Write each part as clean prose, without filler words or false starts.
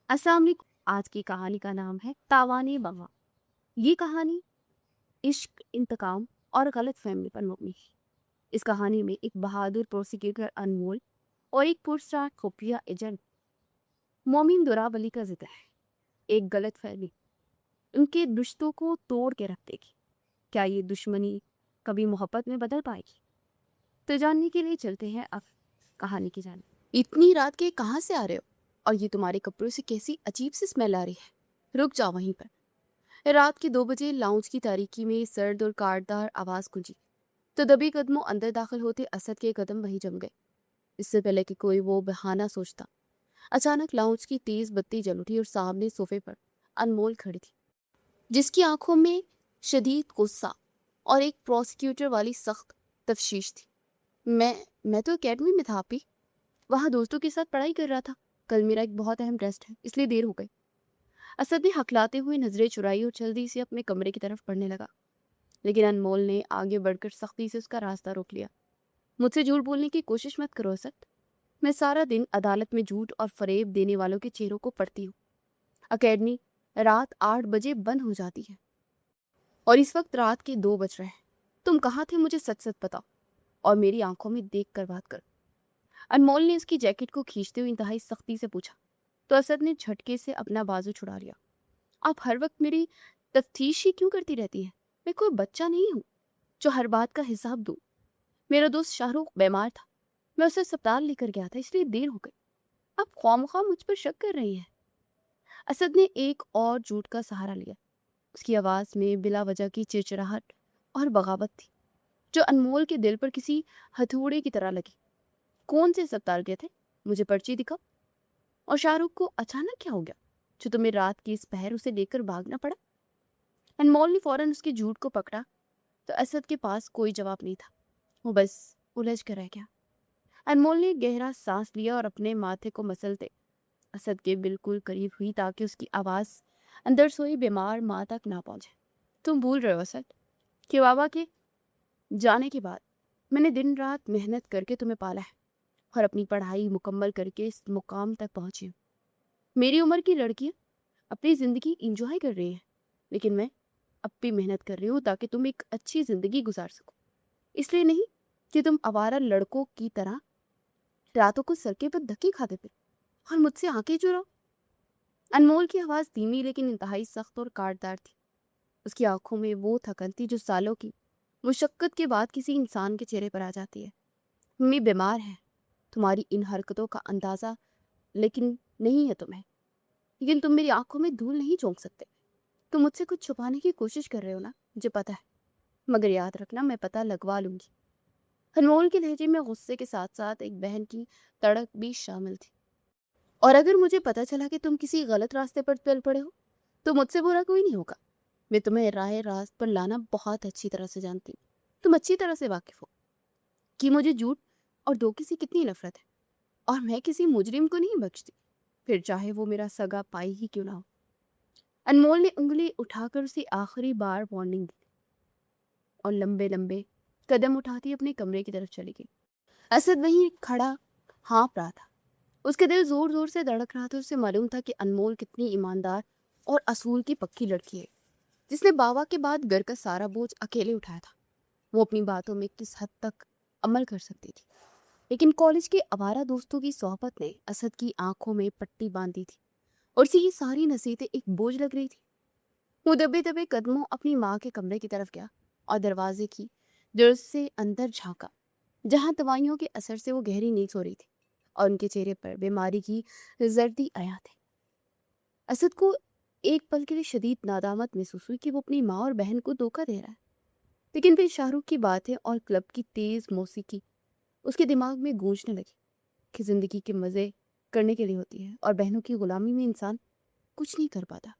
अस्सलाम वालेकुम। आज की कहानी का नाम है तावाने बगा। ये कहानी इश्क, इंतकाम और गलत फहमी पर मबनी है। इस कहानी में एक बहादुर प्रोसिक्यूटर अनमोल और एक पुरस्कार खुफिया एजेंट मोमिन दुराबली का जिक्र है। एक गलत फहमी उनके रिश्तों को तोड़ के रख देगी। क्या ये दुश्मनी कभी मोहब्बत में बदल पाएगी? तो जानने के लिए चलते हैं अब कहानी की जाने। इतनी रात के कहाँ से आ रहे हो? और ये तुम्हारे कपड़ों से कैसी अजीब सी स्मेल आ रही है। रुक जाओ वहीं पर। रात के 2 बजे लाउंज की तारीकी में सर्द और काटदार आवाज गूंजी तो दबी कदमों अंदर दाखिल होते असद के कदम वहीं जम गए। इससे पहले कि कोई वो बहाना सोचता, अचानक लाउंज की तेज बत्ती जल उठी और सामने सोफे पर अनमोल खड़ी थी, जिसकी आंखों में शदीद गुस्सा और एक प्रोसिक्यूटर वाली सख्त तफ्शीश थी। मैं तो एकेडमी में था आपी, वहाँ दोस्तों के साथ पढ़ाई कर रहा था। कल मेरा एक बहुत अहम टेस्ट है, इसलिए देर हो गई। असद ने हकलाते हुए नजरें चुराई और जल्दी से अपने कमरे की तरफ बढ़ने लगा, लेकिन अनमोल ने आगे बढ़कर सख्ती से उसका रास्ता रोक लिया। मुझसे झूठ बोलने की कोशिश मत करो असद। मैं सारा दिन अदालत में झूठ और फरेब देने वालों के चेहरों को पढ़ती हूँ। अकेडमी रात 8 बजे बंद हो जाती है और इस वक्त रात के 2 बज रहे हैं। तुम कहाँ थे मुझे सच सच बताओ और मेरी आंखों में देख कर बात करो। अनमोल ने उसकी जैकेट को खींचते हुए इंतहाई सख्ती से पूछा तो असद ने झटके से अपना बाजू छुड़ा लिया। आप हर वक्त मेरी तफ्तीश ही क्यों करती रहती हैं? मैं कोई बच्चा नहीं हूँ जो हर बात का हिसाब दूँ। मेरा दोस्त शाहरुख बीमार था, मैं उसे अस्पताल लेकर गया था, इसलिए देर हो गई। आप ख्वामख्वाह मुझ पर शक कर रही हैं। असद ने एक और झूठ का सहारा लिया। उसकी आवाज में बिला वजह की चिड़चिड़ाहट और बगावत थी, जो अनमोल के दिल पर किसी हथौड़े की तरह लगी। कौन से अस्पताल गए थे? मुझे पर्ची दिखाओ। और शाहरुख को अचानक क्या हो गया जो तुम्हें रात की इस पहर उसे लेकर भागना पड़ा? अनमोल ने फौरन उसके झूठ को पकड़ा तो असद के पास कोई जवाब नहीं था। वो बस उलझ कर रह गया। अनमोल ने गहरा सांस लिया और अपने माथे को मसलते असद के बिल्कुल करीब हुई ताकि उसकी आवाज अंदर सोई बीमार माँ तक ना पहुंचे। तुम भूल रहे हो असद कि बाबा के जाने के बाद मैंने दिन रात मेहनत करके तुम्हें पाला है और अपनी पढ़ाई मुकम्मल करके इस मुकाम तक पहुंची हूँ। मेरी उम्र की लड़कियां अपनी ज़िंदगी इंजॉय कर रही हैं, लेकिन मैं अब भी मेहनत कर रही हूँ ताकि तुम एक अच्छी ज़िंदगी गुजार सको। इसलिए नहीं कि तुम आवारा लड़कों की तरह रातों को सड़के पर धक्के खाते फिरो और मुझसे आंखें चुराओ। अनमोल की आवाज़ धीमी लेकिन इंतहाई सख्त और काटदार थी। उसकी आंखों में वो थकन थी जो सालों की मुशक्कत के बाद किसी इंसान के चेहरे पर आ जाती है। मम्मी बीमार है, तुम्हारी इन हरकतों का अंदाज़ा लेकिन नहीं है तुम्हें, लेकिन तुम मेरी आंखों में धूल नहीं झोंक सकते। तुम मुझसे कुछ छुपाने की कोशिश कर रहे हो ना, मुझे पता है, मगर याद रखना मैं पता लगवा लूंगी। अनमोल के लहजे में गुस्से के साथ साथ एक बहन की तड़क भी शामिल थी। और अगर मुझे पता चला कि तुम किसी गलत रास्ते पर चल पड़े हो तो मुझसे बुरा कोई नहीं होगा। मैं तुम्हें राह रास्त पर लाना बहुत अच्छी तरह से जानती हूँ। तुम अच्छी तरह से वाकिफ हो कि मुझे झूठ और धोखे से कितनी नफरत है, और मैं किसी मुजरिम को नहीं बख्शती, फिर चाहे वो मेरा सगा पाई ही क्यों ना हो। अनमोल ने उंगली उठाकर उसे आखिरी बार वार्निंग दी और लंबे लंबे कदम उठाती अपने कमरे की तरफ चली गई। असद वहीं खड़ा हाँफ रहा था। उसके दिल जोर जोर से धड़क रहा था। उसे मालूम था कि अनमोल कितनी ईमानदार और असूल की पक्की लड़की है, जिसने बाबा के बाद घर का सारा बोझ अकेले उठाया था। वो अपनी बातों में किस हद तक अमल कर सकती थी, लेकिन कॉलेज के आवारा दोस्तों की सोहबत ने असद की आंखों में पट्टी बांधी थी और उसे ये सारी नसीहतें एक बोझ लग रही थी। वो दबे दबे कदमों अपनी माँ के कमरे की तरफ गया और दरवाजे की जड़ से अंदर झांका, जहां दवाइयों के असर से वो गहरी नींद सो रही थी और उनके चेहरे पर बीमारी की जर्दी आया थी। असद को एक पल के लिए शदीद नादामत महसूस हुई कि वो अपनी माँ और बहन को धोखा दे रहा है, लेकिन फिर शाहरुख की बातें और क्लब की तेज मौसीकी उसके दिमाग में गूंजने लगी कि जिंदगी के मजे करने के लिए होती है और बहनों की गुलामी में इंसान कुछ नहीं कर पाता।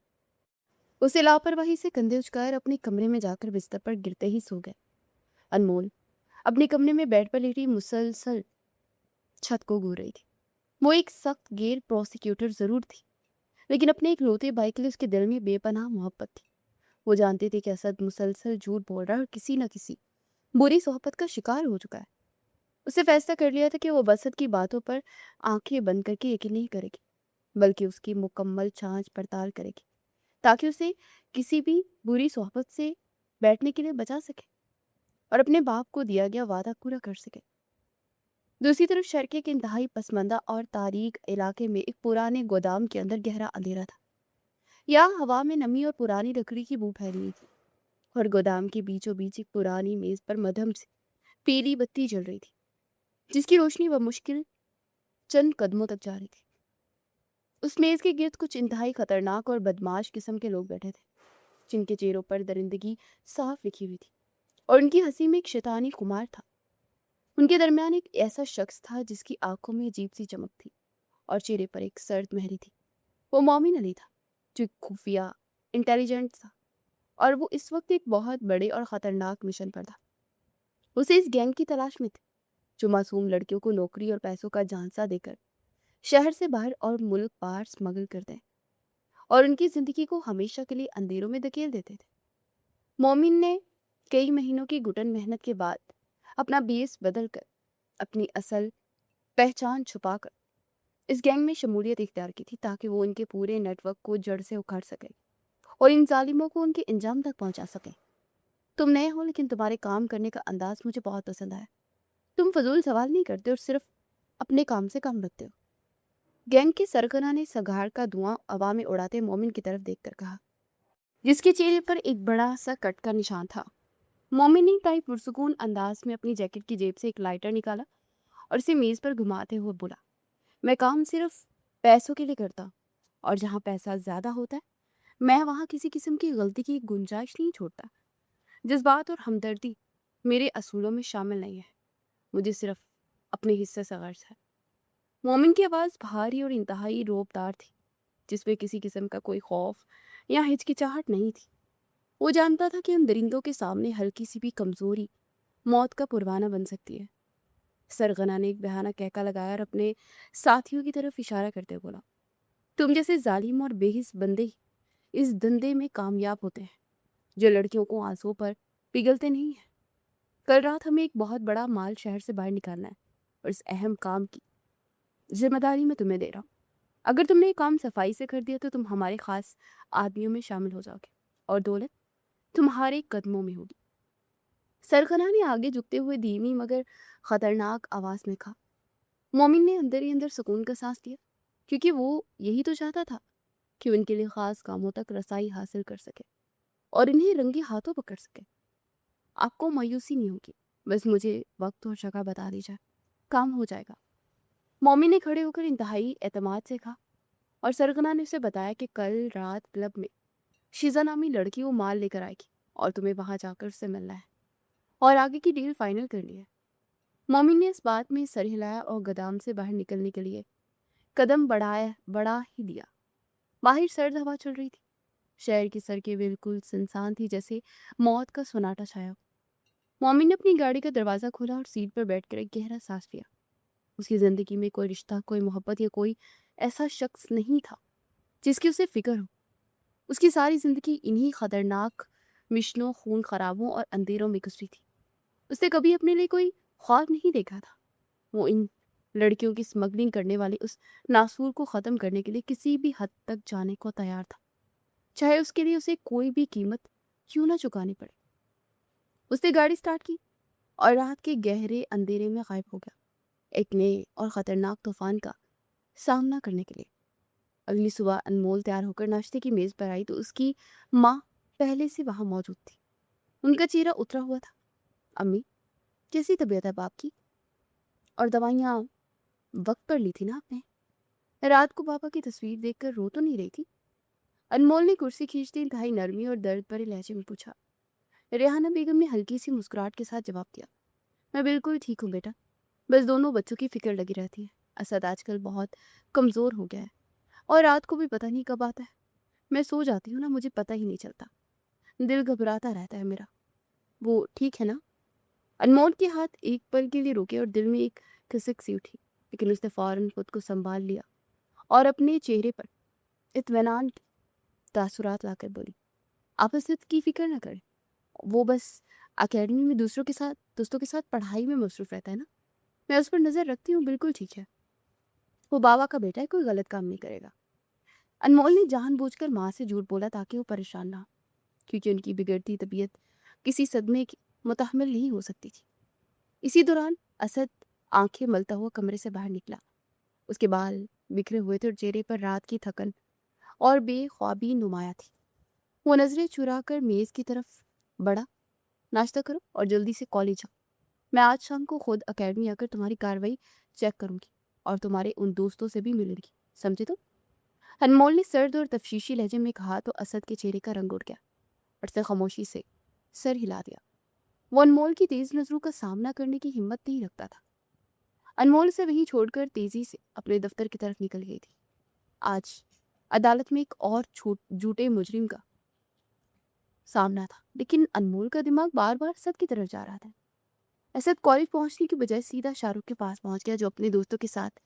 उसे लापरवाही से कंधे उचकाकर अपने कमरे में जाकर बिस्तर पर गिरते ही सो गए। अनमोल अपने कमरे में बेड पर लेटी मुसलसल छत को घूर रही थी। वो एक सख्त गैर प्रोसिक्यूटर जरूर थी, लेकिन अपने एक रोते भाई के लिए उसके दिल में बेपनाह मोहब्बत थी। वो जानती थी कि असद मुसलसल झूठ बोल रहा है और किसी न किसी बुरी सोहबत का शिकार हो चुका है। उसे फैसला कर लिया था कि वो असद की बातों पर आंखें बंद करके यकीन नहीं करेगी, बल्कि उसकी मुकम्मल जांच पड़ताल करेगी ताकि उसे किसी भी बुरी सोहबत से बैठने के लिए बचा सके और अपने बाप को दिया गया वादा पूरा कर सके। दूसरी तरफ शर्के के इंतहाई पसमंदा और तारीक इलाके में एक पुराने गोदाम के अंदर गहरा अंधेरा था। यहाँ हवा में नमी और पुरानी लकड़ी की बू फैली हुई थी और गोदाम के बीचों बीच एक पुरानी मेज पर मध्यम से पीली बत्ती जल रही थी, जिसकी रोशनी बमुश्किल चंद कदमों तक जा रही थी। उस मेज के गिर्द कुछ इंतहाई खतरनाक और बदमाश किस्म के लोग बैठे थे, जिनके चेहरों पर दरिंदगी साफ लिखी हुई थी और उनकी हंसी में एक शैतानी खुमार था। उनके दरमियान एक ऐसा शख्स था जिसकी आंखों में अजीब सी चमक थी और चेहरे पर एक सर्द मेहरी थी। वो मोमिन अली था, जो एक खुफिया इंटेलिजेंट था और वो इस वक्त एक बहुत बड़े और ख़तरनाक मिशन पर था। उसे इस गैंग की तलाश में थे जो मासूम लड़कियों को नौकरी और पैसों का झांसा देकर शहर से बाहर और मुल्क बाहर स्मगल कर दें और उनकी ज़िंदगी को हमेशा के लिए अंधेरों में धकेल देते थे। मोमिन ने कई महीनों की घुटन मेहनत के बाद अपना बेस बदल कर अपनी असल पहचान छुपाकर इस गैंग में शमूलियत इख्तियार की थी ताकि वो इनके पूरे नेटवर्क को जड़ से उखाड़ सके और इन जालिमों को उनके अंजाम तक पहुंचा सके। तुम नए हो, लेकिन तुम्हारे काम करने का अंदाज मुझे बहुत पसंद आया। तुम फजूल सवाल नहीं करते और सिर्फ अपने काम से काम रखते हो। गैंग के सरगना ने सगार का धुआं हवा में उड़ाते मोमिन की तरफ देखकर कहा, जिसके चेहरे पर एक बड़ा सा कट का निशान था। मोमिन ने ताई पुरसुकून अंदाज में अपनी जैकेट की जेब से एक लाइटर निकाला और इसे मेज पर घुमाते हुए बोला, मैं काम सिर्फ पैसों के लिए करता हूं और जहाँ पैसा ज्यादा होता है मैं वहाँ किसी किस्म की गलती की गुंजाइश नहीं छोड़ता। जज्बात और हमदर्दी मेरे असूलों में शामिल नहीं है। मुझे सिर्फ अपने हिस्से से गर्ज है। मोमिन की आवाज़ भारी और इंतहाई रोबदार थी, जिसमें किसी किस्म का कोई खौफ या हिचकिचाहट नहीं थी। वो जानता था कि उन दरिंदों के सामने हल्की सी भी कमजोरी मौत का पुरवाना बन सकती है। सरगना ने एक बहाना कहका लगाया और अपने साथियों की तरफ इशारा करते हुए बोला, तुम जैसे जालिम और बेहिस बंदे ही इस धंधे में कामयाब होते हैं, जो लड़कियों को आंसुओं पर पिघलते नहीं हैं। कल रात हमें एक बहुत बड़ा माल शहर से बाहर निकालना है और इस अहम काम की जिम्मेदारी मैं तुम्हें दे रहा हूँ। अगर तुमने ये काम सफाई से कर दिया तो तुम हमारे खास आदमियों में शामिल हो जाओगे और दौलत तुम्हारे कदमों में होगी। सरगना ने आगे झुकते हुए धीमी मगर खतरनाक आवाज में कहा। मोमिन ने अंदर ही अंदर सुकून का सांस लिया, क्योंकि वो यही तो चाहता था कि उनके लिए खास कामों तक रसाई हासिल कर सके और इन्हें रंगे हाथों पकड़ सके। आपको मायूसी नहीं होगी, बस मुझे वक्त और जगह बता दी जाए, काम हो जाएगा। मोमिन ने खड़े होकर इंतहाई एतमाद से कहा और सरगना ने उसे बताया कि कल रात क्लब में शीजा नामी लड़की वो माल लेकर आएगी और तुम्हें वहां जाकर उससे मिलना है और आगे की डील फाइनल करनी है। मोमिन ने इस बात में सर हिलाया और गोदाम से बाहर निकलने के लिए कदम बढ़ा ही दिया। बाहर सर्द हवा चल रही थी। शहर की सड़कें बिल्कुल सुनसान थी, जैसे मौत का सन्नाटा छाया हो। मोमिन ने अपनी गाड़ी का दरवाज़ा खोला और सीट पर बैठकर एक गहरा सांस लिया। उसकी ज़िंदगी में कोई रिश्ता, कोई मोहब्बत या कोई ऐसा शख्स नहीं था जिसकी उसे फिक्र हो। उसकी सारी ज़िंदगी इन्हीं खतरनाक मिशनों, खून खराबों और अंधेरों में गुजरी थी। उसने कभी अपने लिए कोई ख्वाब नहीं देखा था। वो इन लड़कियों की स्मगलिंग करने वाले उस नासूर को ख़त्म करने के लिए किसी भी हद तक जाने को तैयार था, चाहे उसके लिए उसे कोई भी कीमत क्यों ना चुकानी पड़े। उसने गाड़ी स्टार्ट की और रात के गहरे अंधेरे में गायब हो गया, एक नए और ख़तरनाक तूफान का सामना करने के लिए। अगली सुबह अनमोल तैयार होकर नाश्ते की मेज़ पर आई तो उसकी माँ पहले से वहाँ मौजूद थी। उनका चेहरा उतरा हुआ था। अम्मी, कैसी तबीयत है बाप की? और दवाइयाँ वक्त पर ली थी ना आपने? रात को पापा की तस्वीर देखकर रो तो नहीं रही थी? अनमोल ने कुर्सी खींचती इंतहाई नरमी और दर्द भरे लहजे में पूछा। रेहाना बेगम ने हल्की सी मुस्कुराहट के साथ जवाब दिया, मैं बिल्कुल ठीक हूँ बेटा, बस दोनों बच्चों की फिक्र लगी रहती है। असद आजकल बहुत कमज़ोर हो गया है और रात को भी पता नहीं कब आता है। मैं सो जाती हूँ ना, मुझे पता ही नहीं चलता। दिल घबराता रहता है मेरा। वो ठीक है ना? अनमोल के हाथ एक पल के लिए रुके और दिल में एक खिसक सी उठी, लेकिन उसने फौरन खुद को संभाल लिया और अपने चेहरे पर इत्मीनान के तासुरात लाकर बोली, आप असद की फिक्र न करें। वो बस अकेडमी में दोस्तों के साथ पढ़ाई में मसरूफ़ रहता है ना। मैं उस पर नज़र रखती हूँ, बिल्कुल ठीक है। वो बाबा का बेटा है, कोई गलत काम नहीं करेगा। انمول نے جان بوجھ کر ماں سے جھوٹ بولا تاکہ وہ پریشان نہ ہو، کیونکہ ان کی بگڑتی طبیعت کسی صدمے کی متحمل نہیں ہو سکتی تھی۔ اسی دوران اسد آنکھیں ملتا ہوا کمرے سے باہر نکلا۔ اس کے بال بکھرے ہوئے تھے اور چہرے پر رات کی تھکن اور بے خوابی نمایاں تھی۔ وہ نظریں چرا کر میز کی طرف بڑھا۔ ناشتہ کرو اور جلدی سے کالج آؤ۔ میں آج شام کو خود اکیڈمی آ کر تمہاری کارروائی چیک کروں گی اور تمہارے ان دوستوں سے بھی ملوں گی، سمجھے تم؟ انمول نے سرد اور تفشیشی لہجے میں کہا تو اسد کے چہرے کا رنگ اڑ گیا اور اسے خاموشی سے سر ہلا دیا۔ وہ انمول کی تیز نظروں کا سامنا کرنے کی ہمت نہیں رکھتا تھا۔ انمول سے وہیں چھوڑ کر تیزی سے اپنے دفتر کی طرف نکل گئی تھی۔ آج عدالت میں ایک اور جھوٹے مجرم کا سامنا تھا، لیکن انمول کا دماغ بار بار اسد کی طرف جا رہا تھا۔ اسد کالج پہنچنے کی بجائے سیدھا شاہ رخ کے پاس پہنچ گیا، جو اپنے دوستوں کے ساتھ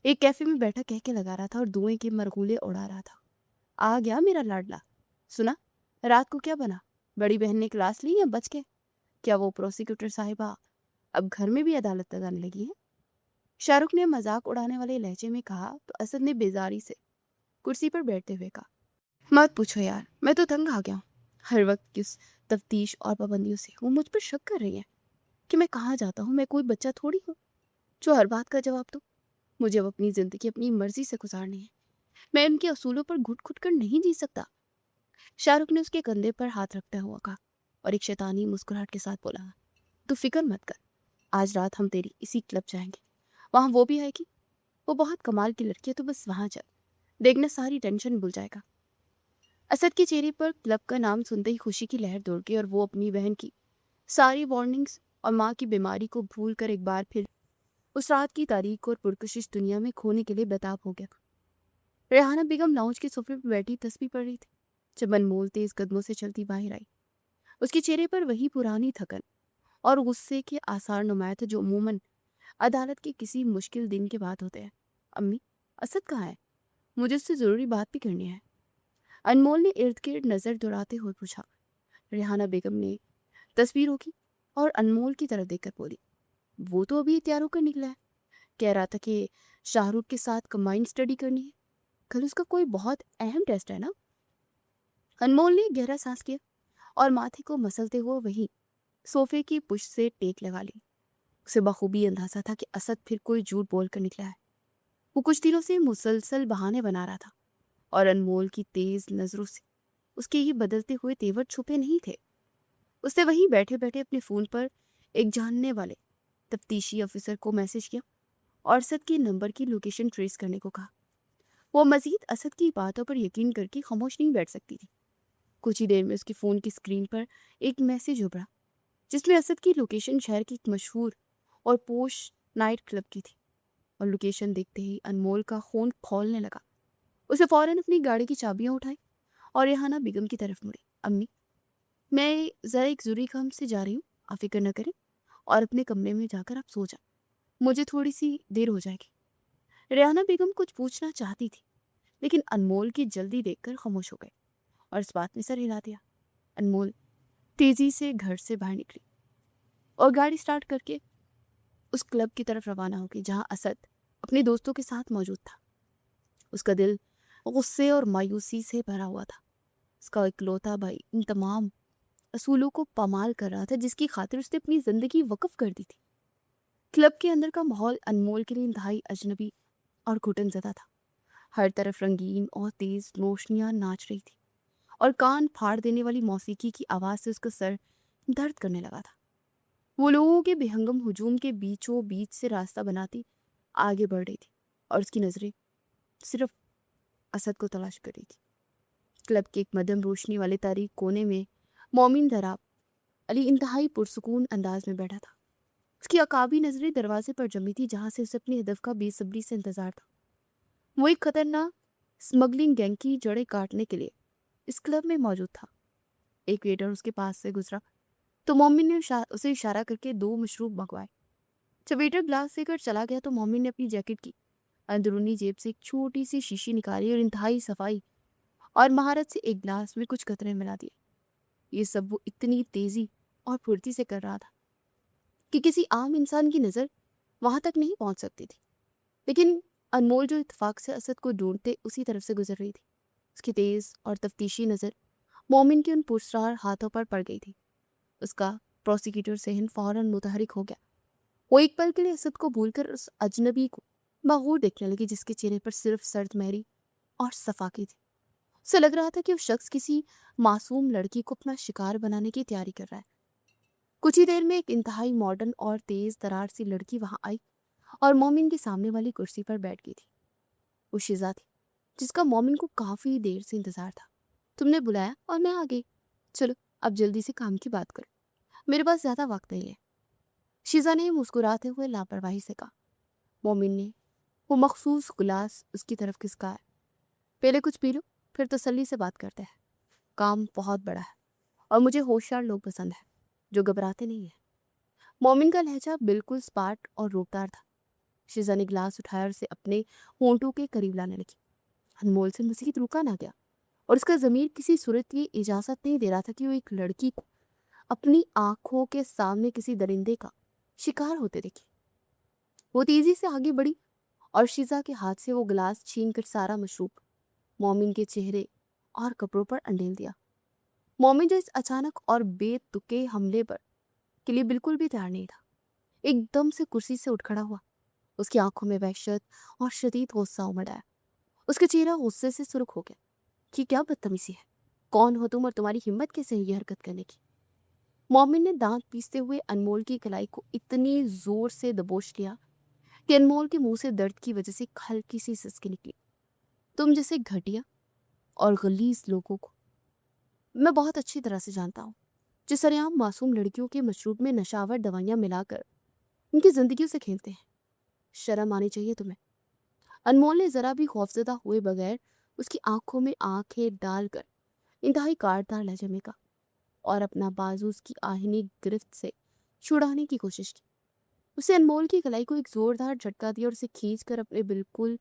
ایک کیفے میں بیٹھا کہہ کے لگا رہا تھا اور دھوئیں کے مرغولے اڑا رہا تھا۔ آ گیا میرا لاڈلا، سنا رات کو کیا بنا؟ بڑی بہن نے کلاس لی یا بچ کے؟ کیا وہ پروسیکیوٹر صاحبہ اب گھر میں بھی عدالت لگانے لگی ہے؟ شاہ رخ نے مذاق اڑانے والے لہجے میں کہا تو اسد نے بیزاری سے کرسی پر بیٹھتے ہوئے کہا، مت پوچھو یار، میں تو تنگ آ گیا ہوں ہر وقت کس تفتیش اور پابندیوں سے۔ وہ مجھ پر شک کر رہی ہے کہ میں کہاں جاتا ہوں، میں کوئی بچہ تھوڑی ہوں جو ہر بات کا جواب دوں۔ مجھے اب اپنی زندگی اپنی مرضی سے گزارنی ہے، میں ان کے اصولوں پر گھٹ گھٹ کر نہیں جی سکتا۔ شاہ رخ نے اس کے کندھے پر ہاتھ رکھتا ہوا کہا اور ایک شیطانی مسکراہٹ کے ساتھ بولا، تو فکر مت کر، آج رات ہم تیری اسی کلب جائیں گے، وہاں وہ بھی آئے گی، وہ بہت کمال کی لڑکی ہے، تو بس وہاں چل، دیکھنا ساری ٹینشن بھول جائے گا۔ اسد کے چہرے پر کلب کا نام سنتے ہی خوشی کی لہر دوڑ گئی اور وہ اپنی بہن کی ساری وارننگز اور ماں کی بیماری کو بھول کر ایک بار پھر اس رات کی تاریک اور پرکشش دنیا میں کھونے کے لیے بےتاب ہو گیا۔ ریحانہ بیگم لاؤنج کے صوفے پر بیٹھی تسبیح پڑھ رہی تھی جب انمول تیز قدموں سے چلتی باہر آئی۔ اس کے چہرے پر وہی پرانی تھکن اور غصے کے آثار نمایاں تھے جو عموماً عدالت کے کسی مشکل دن کے بعد ہوتے ہیں۔ امی، اسد کہاں ہے؟ مجھے اس سے ضروری بات بھی کرنی ہے، انمول نے ارد گرد نظر دوڑاتے ہوئے پوچھا۔ ریحانہ بیگم نے تصویر روکی اور انمول کی طرف دیکھ کر بولی، وہ تو ابھی تیار ہو کر نکلا ہے، کہہ رہا تھا کہ شاہ رخ کے ساتھ کمبائنڈ اسٹڈی کرنی ہے، کل اس کا کوئی بہت اہم ٹیسٹ ہے نا؟ انمول نے گہرا سانس کیا اور ماتھے کو مسلتے ہوئے وہیں صوفے کی پشت سے ٹیک لگا لی۔ اسے بخوبی اندازہ تھا کہ اسد پھر کوئی جھوٹ بول کر نکلا ہے۔ وہ کچھ دنوں سے مسلسل بہانے بنا رہا تھا اور انمول کی تیز نظروں سے اس کے یہ بدلتے ہوئے تیور چھپے نہیں تھے۔ اس نے وہیں بیٹھے بیٹھے اپنے فون پر ایک جاننے والے تفتیشی افسر کو میسج کیا اور اسد کے نمبر کی لوکیشن ٹریس کرنے کو کہا۔ وہ مزید اسد کی باتوں پر یقین کر کے خاموش نہیں بیٹھ سکتی تھی۔ کچھ ہی دیر میں اس کے فون کی اسکرین پر ایک میسج ابھرا جس میں اسد کی لوکیشن شہر کی ایک مشہور اور پوش نائٹ کلب کی تھی، اور لوکیشن دیکھتے ہی انمول کا خون کھولنے لگا۔ اسے فوراً اپنی گاڑی کی چابیاں اٹھائی اور ریحانہ بیگم کی طرف مڑی۔ امی، میں ذرا ایک ضروری کام سے جا رہی ہوں، آپ فکر نہ کریں اور اپنے کمرے میں جا کر آپ سو جائیں، مجھے تھوڑی سی دیر ہو جائے گی۔ ریحانہ بیگم کچھ پوچھنا چاہتی تھی لیکن انمول کی جلدی دیکھ کر خاموش ہو گئے اور اس بات میں سر ہلا دیا۔ انمول تیزی سے گھر سے باہر نکلی اور گاڑی سٹارٹ کر کے اس کلب کی طرف روانہ ہو گئی جہاں اسد اپنے دوستوں کے ساتھ موجود تھا۔ اس کا دل غصے اور مایوسی سے بھرا ہوا تھا۔ اس کا اکلوتا بھائی ان تمام اصولوں کو پامال کر رہا تھا جس کی خاطر اس نے اپنی زندگی وقف کر دی تھی۔ کلب کے اندر کا ماحول انمول کے لیے انتہائی اجنبی اور گھٹن زدہ تھا۔ ہر طرف رنگین اور تیز روشنیاں ناچ رہی تھی اور کان پھاڑ دینے والی موسیقی کی آواز سے اس کا سر درد کرنے لگا تھا۔ وہ لوگوں کے بے ہنگم ہجوم کے بیچوں بیچ سے راستہ بناتی آگے بڑھ رہی تھی اور اس کی نظریں صرف اسد کو تلاش کر رہی تھی۔ کلب کے ایک مدھم روشنی والے تاریک کونے میں مومن دھراب علی انتہائی پرسکون انداز میں بیٹھا تھا۔ اس کی عقابی نظریں دروازے پر جمی تھی جہاں سے اسے اپنی ہدف کا بے صبری سے انتظار تھا۔ وہ ایک خطرناک اسمگلنگ گینگ کی جڑیں کاٹنے کے لیے اس کلب میں موجود تھا۔ ایک ویٹر اس کے پاس سے گزرا تو مومن نے اسے اشارہ کر کے 2 مشروب منگوائے۔ جب ویٹر گلاس لے کر چلا گیا تو مومن نے اپنی جیکٹ کی اندرونی جیب سے ایک چھوٹی سی شیشی نکالی اور انتہائی صفائی اور مہارت سے ایک گلاس میں کچھ قطرے ملا دیے۔ یہ سب وہ اتنی تیزی اور پھرتی سے کر رہا تھا کہ کسی عام انسان کی نظر وہاں تک نہیں پہنچ سکتی تھی، لیکن انمول جو اتفاق سے اسد کو ڈھونڈتے اسی طرف سے گزر رہی تھی۔ اس کی تیز اور تفتیشی نظر مومن کے ان پرسرار ہاتھوں پر پڑ گئی تھی۔ اس کا پروسیکیوٹر ذہن فوراً متحرک ہو گیا۔ وہ ایک پل کے لیے اسد کو بھول کر اس اجنبی کو مغرور دیکھنے لگی جس کے چہرے پر صرف سرد مہری اور صفاقی تھی۔ اسے لگ رہا تھا کہ وہ شخص کسی معصوم لڑکی کو اپنا شکار بنانے کی تیاری کر رہا ہے۔ کچھ ہی دیر میں ایک انتہائی ماڈرن اور تیز ترار سی لڑکی وہاں آئی اور مومن کے سامنے والی کرسی پر بیٹھ گئی تھی۔ وہ شیزا تھی جس کا مومن کو کافی دیر سے انتظار تھا۔ تم نے بلایا اور میں آ گئی۔ چلو اب جلدی سے کام کی بات کرو، میرے پاس زیادہ وقت نہیں ہے، شیزا نے مسکراتے ہوئے لاپرواہی سے کہا۔ مومن نے وہ مخصوص گلاس اس کی طرف کھسکایا۔ پہلے کچھ پی لو پھر تسلی سے بات کرتے ہیں۔ کام بہت بڑا ہے اور مجھے ہوشیار لوگ پسند ہیں جو گھبراتے نہیں ہیں۔ مومن کا لہجہ بالکل سپاٹ اور روکدار تھا۔ شیزا نے گلاس اٹھایا اور اسے اپنے ہونٹوں کے قریب لانے لگی۔ انمول سے مزید رکا نہ گیا اور اس کا ضمیر کسی صورت کی اجازت نہیں دے رہا تھا کہ وہ ایک لڑکی کو اپنی آنکھوں کے سامنے کسی درندے کا شکار ہوتے دیکھے۔ وہ تیزی سے آگے بڑھی اور شیزا کے ہاتھ سے وہ گلاس چھین کر سارا مشروب مومن کے چہرے اور کپڑوں پر انڈیل دیا۔ مومن جو اس اچانک اور بے تکے حملے پر کے لیے بالکل بھی تیار نہیں تھا، ایک دم سے کرسی سے اٹھ کھڑا ہوا۔ اس کی آنکھوں میں وحشت اور شدید غصہ امڑ آیا۔ اس کا چہرہ غصے سے سرخ ہو گیا۔ یہ کیا بدتمیزی ہے؟ کون ہو تم اور تمہاری ہمت کیسے ہے یہ حرکت کرنے کی؟ مومن نے دانت پیستے ہوئے انمول کی کلائی کو اتنی زور سے دبوچ لیا کہ انمول کے منہ سے درد کی وجہ سے ہلکی سی سسکی نکلی۔ تم جیسے گھٹیا اور غلیظ لوگوں کو میں بہت اچھی طرح سے جانتا ہوں، جو سرعام معصوم لڑکیوں کے مشروب میں نشاور دوائیاں ملا کر ان کی زندگیوں سے کھیلتے ہیں۔ شرم آنی چاہیے تمہیں۔ انمول نے ذرا بھی خوفزدہ ہوئے بغیر اس کی آنکھوں میں آنکھیں ڈال کر انتہائی کاٹدار لہجے میں کہا اور اپنا بازو اس کی آہنی گرفت سے چھڑانے کی کوشش کی۔ اسے انمول کی کلائی کو ایک زوردار جھٹکا دیا اور اسے کھینچ کر اپنے بالکل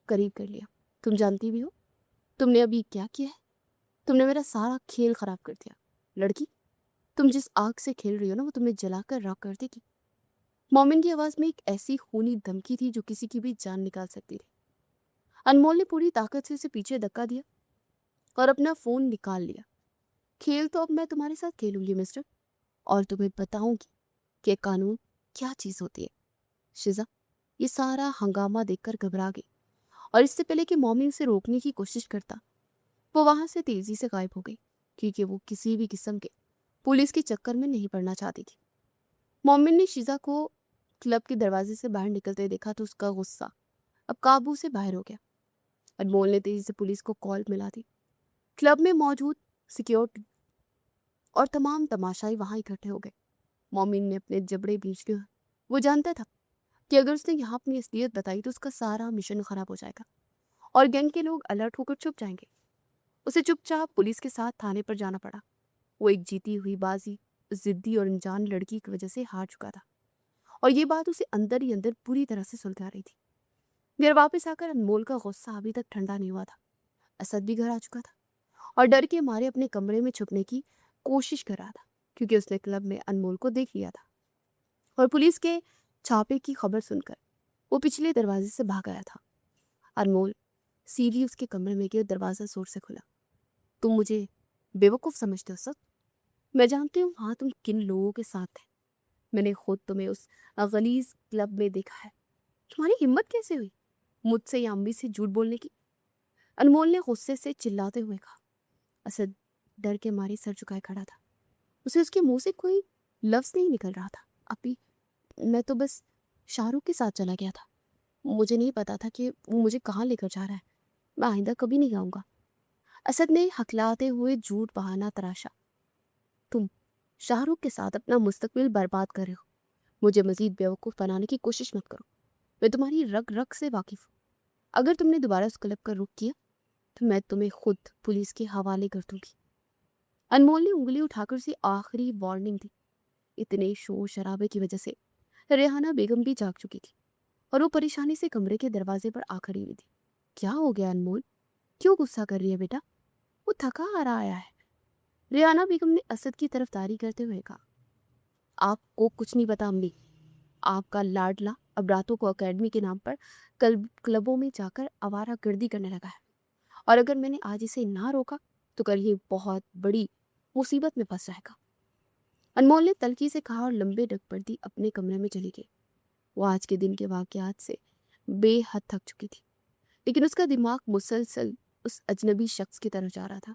قریب کر لیا۔ تم جانتی بھی ہو تم نے ابھی کیا کیا ہے؟ تم نے میرا سارا کھیل خراب کر دیا۔ لڑکی، تم جس آگ سے کھیل رہی ہو نا وہ تمہیں جلا کر راکھ کر دے گی۔ مومن کی آواز میں ایک ایسی خونی دھمکی تھی جو کسی کی بھی جان نکال سکتی تھی۔ انمول نے پوری طاقت سے اسے پیچھے دھکا دیا اور اپنا فون نکال لیا۔ کھیل تو اب میں تمہارے ساتھ کھیلوں گی مسٹر، اور تمہیں بتاؤں گی کہ قانون کیا چیز ہوتی ہے۔ شیزا یہ سارا ہنگامہ دیکھ کر گھبرا گئی اور اس سے پہلے کہ مومن سے روکنے کی کوشش کرتا وہ وہاں سے تیزی سے غائب ہو گئی، کیونکہ وہ کسی بھی قسم کے پولیس کے چکر میں نہیں پڑنا چاہتی تھی۔ مومن نے شیزا کو کلب کے دروازے سے باہر نکلتے دیکھا تو اس کا غصہ اب قابو سے باہر ہو گیا۔ انمول نے تیزی سے پولیس کو کال ملا دی۔ کلب میں موجود سیکیورٹی اور تمام تماشائی وہاں اکٹھے ہو گئے۔ مومن نے اپنے جبڑے بیچ لیے۔ وہ جانتا تھا کہ اگر اس نے یہاں اپنی اصلیت بتائی تو اس کا سارا مشن خراب ہو جائے گا اور گینگ کے لوگ الرٹ ہو کر چھپ جائیں گے۔ اسے چپ چاپ پولیس کے ساتھ تھانے پر جانا پڑا۔ وہ ایک جیتی ہوئی بازی ضدی اور انجان لڑکی کی وجہ سے ہار چکا تھا اور یہ بات اسے اندر ہی اندر پوری طرح سے سلجھا رہی تھی۔ گھر واپس آ کر انمول کا غصہ ابھی تک ٹھنڈا نہیں ہوا تھا۔ اسد بھی گھر آ چکا تھا اور ڈر کے مارے اپنے کمرے میں چھپنے کی کوشش کر رہا تھا، کیونکہ اس نے کلب میں انمول کو دیکھ لیا تھا اور پولیس کے چھاپے کی خبر سن کر وہ پچھلے دروازے سے بھاگ آیا تھا۔ انمول سیدھی اس کے کمرے میں گئی اور دروازہ زور سے کھلا۔ تم مجھے بیوقوف سمجھتے ہو سب؟ میں جانتی ہوں ہاں تم کن لوگوں کے ساتھ تھے۔ میں نے خود تمہیں اس غلیظ کلب میں دیکھا ہے۔ تمہاری ہمت کیسے ہوئی مجھ سے یا امی سے جھوٹ بولنے کی؟ انمول نے غصے سے چلاتے ہوئے کہا۔ اسد ڈر کے مارے سر جھکائے کھڑا تھا۔ اسے اس کے منہ سے کوئی لفظ نہیں نکل رہا تھا۔ ابھی میں تو بس شاہ رخ کے ساتھ چلا گیا تھا، مجھے نہیں پتا تھا کہ وہ مجھے کہاں لے کر جا رہا ہے، میں آئندہ کبھی نہیں آؤں گا۔ اسد نے ہکلاتے ہوئے جھوٹ بہانا تراشا۔ تم شاہ رخ کے ساتھ اپنا مستقبل برباد کر رہے ہو۔ مجھے مزید بیوقوف بنانے کی کوشش مت کرو، میں تمہاری رگ رگ سے واقف ہوں۔ اگر تم نے دوبارہ اس کلب کا رخ کیا تو میں تمہیں خود پولیس کے حوالے کر دوں گی۔ انمول نے انگلی اٹھا کر اسے آخری وارننگ دی۔ اتنے شور شرابے کی وجہ سے ریحانہ بیگم بھی جاگ چکی تھی اور وہ پریشانی سے کمرے کے دروازے پر آ کھڑی ہوئی تھی۔ کیا ہو گیا انمول؟ کیوں غصہ کر رہی ہے بیٹا؟ وہ تھکا ہارا آیا ہے۔ ریحانہ بیگم نے اسد کی طرف داری کرتے ہوئے کہا۔ آپ کو کچھ نہیں پتا امی، آپ کا لاڈلا اب راتوں کو اکیڈمی کے نام پر کلبوں میں جا کر آوارہ گردی کرنے لگا ہے اور اگر میں نے آج اسے نہ روکا تو کل یہ بہت بڑی مصیبت میں پھنس جائے گا۔ انمول نے تلخی سے کہا اور لمبے ڈگ پڑتی اپنے کمرے میں چلی گئی۔ وہ آج کے دن کے واقعات سے بے حد تھک چکی تھی، لیکن اس کا دماغ مسلسل اس اجنبی شخص کی طرف جا رہا تھا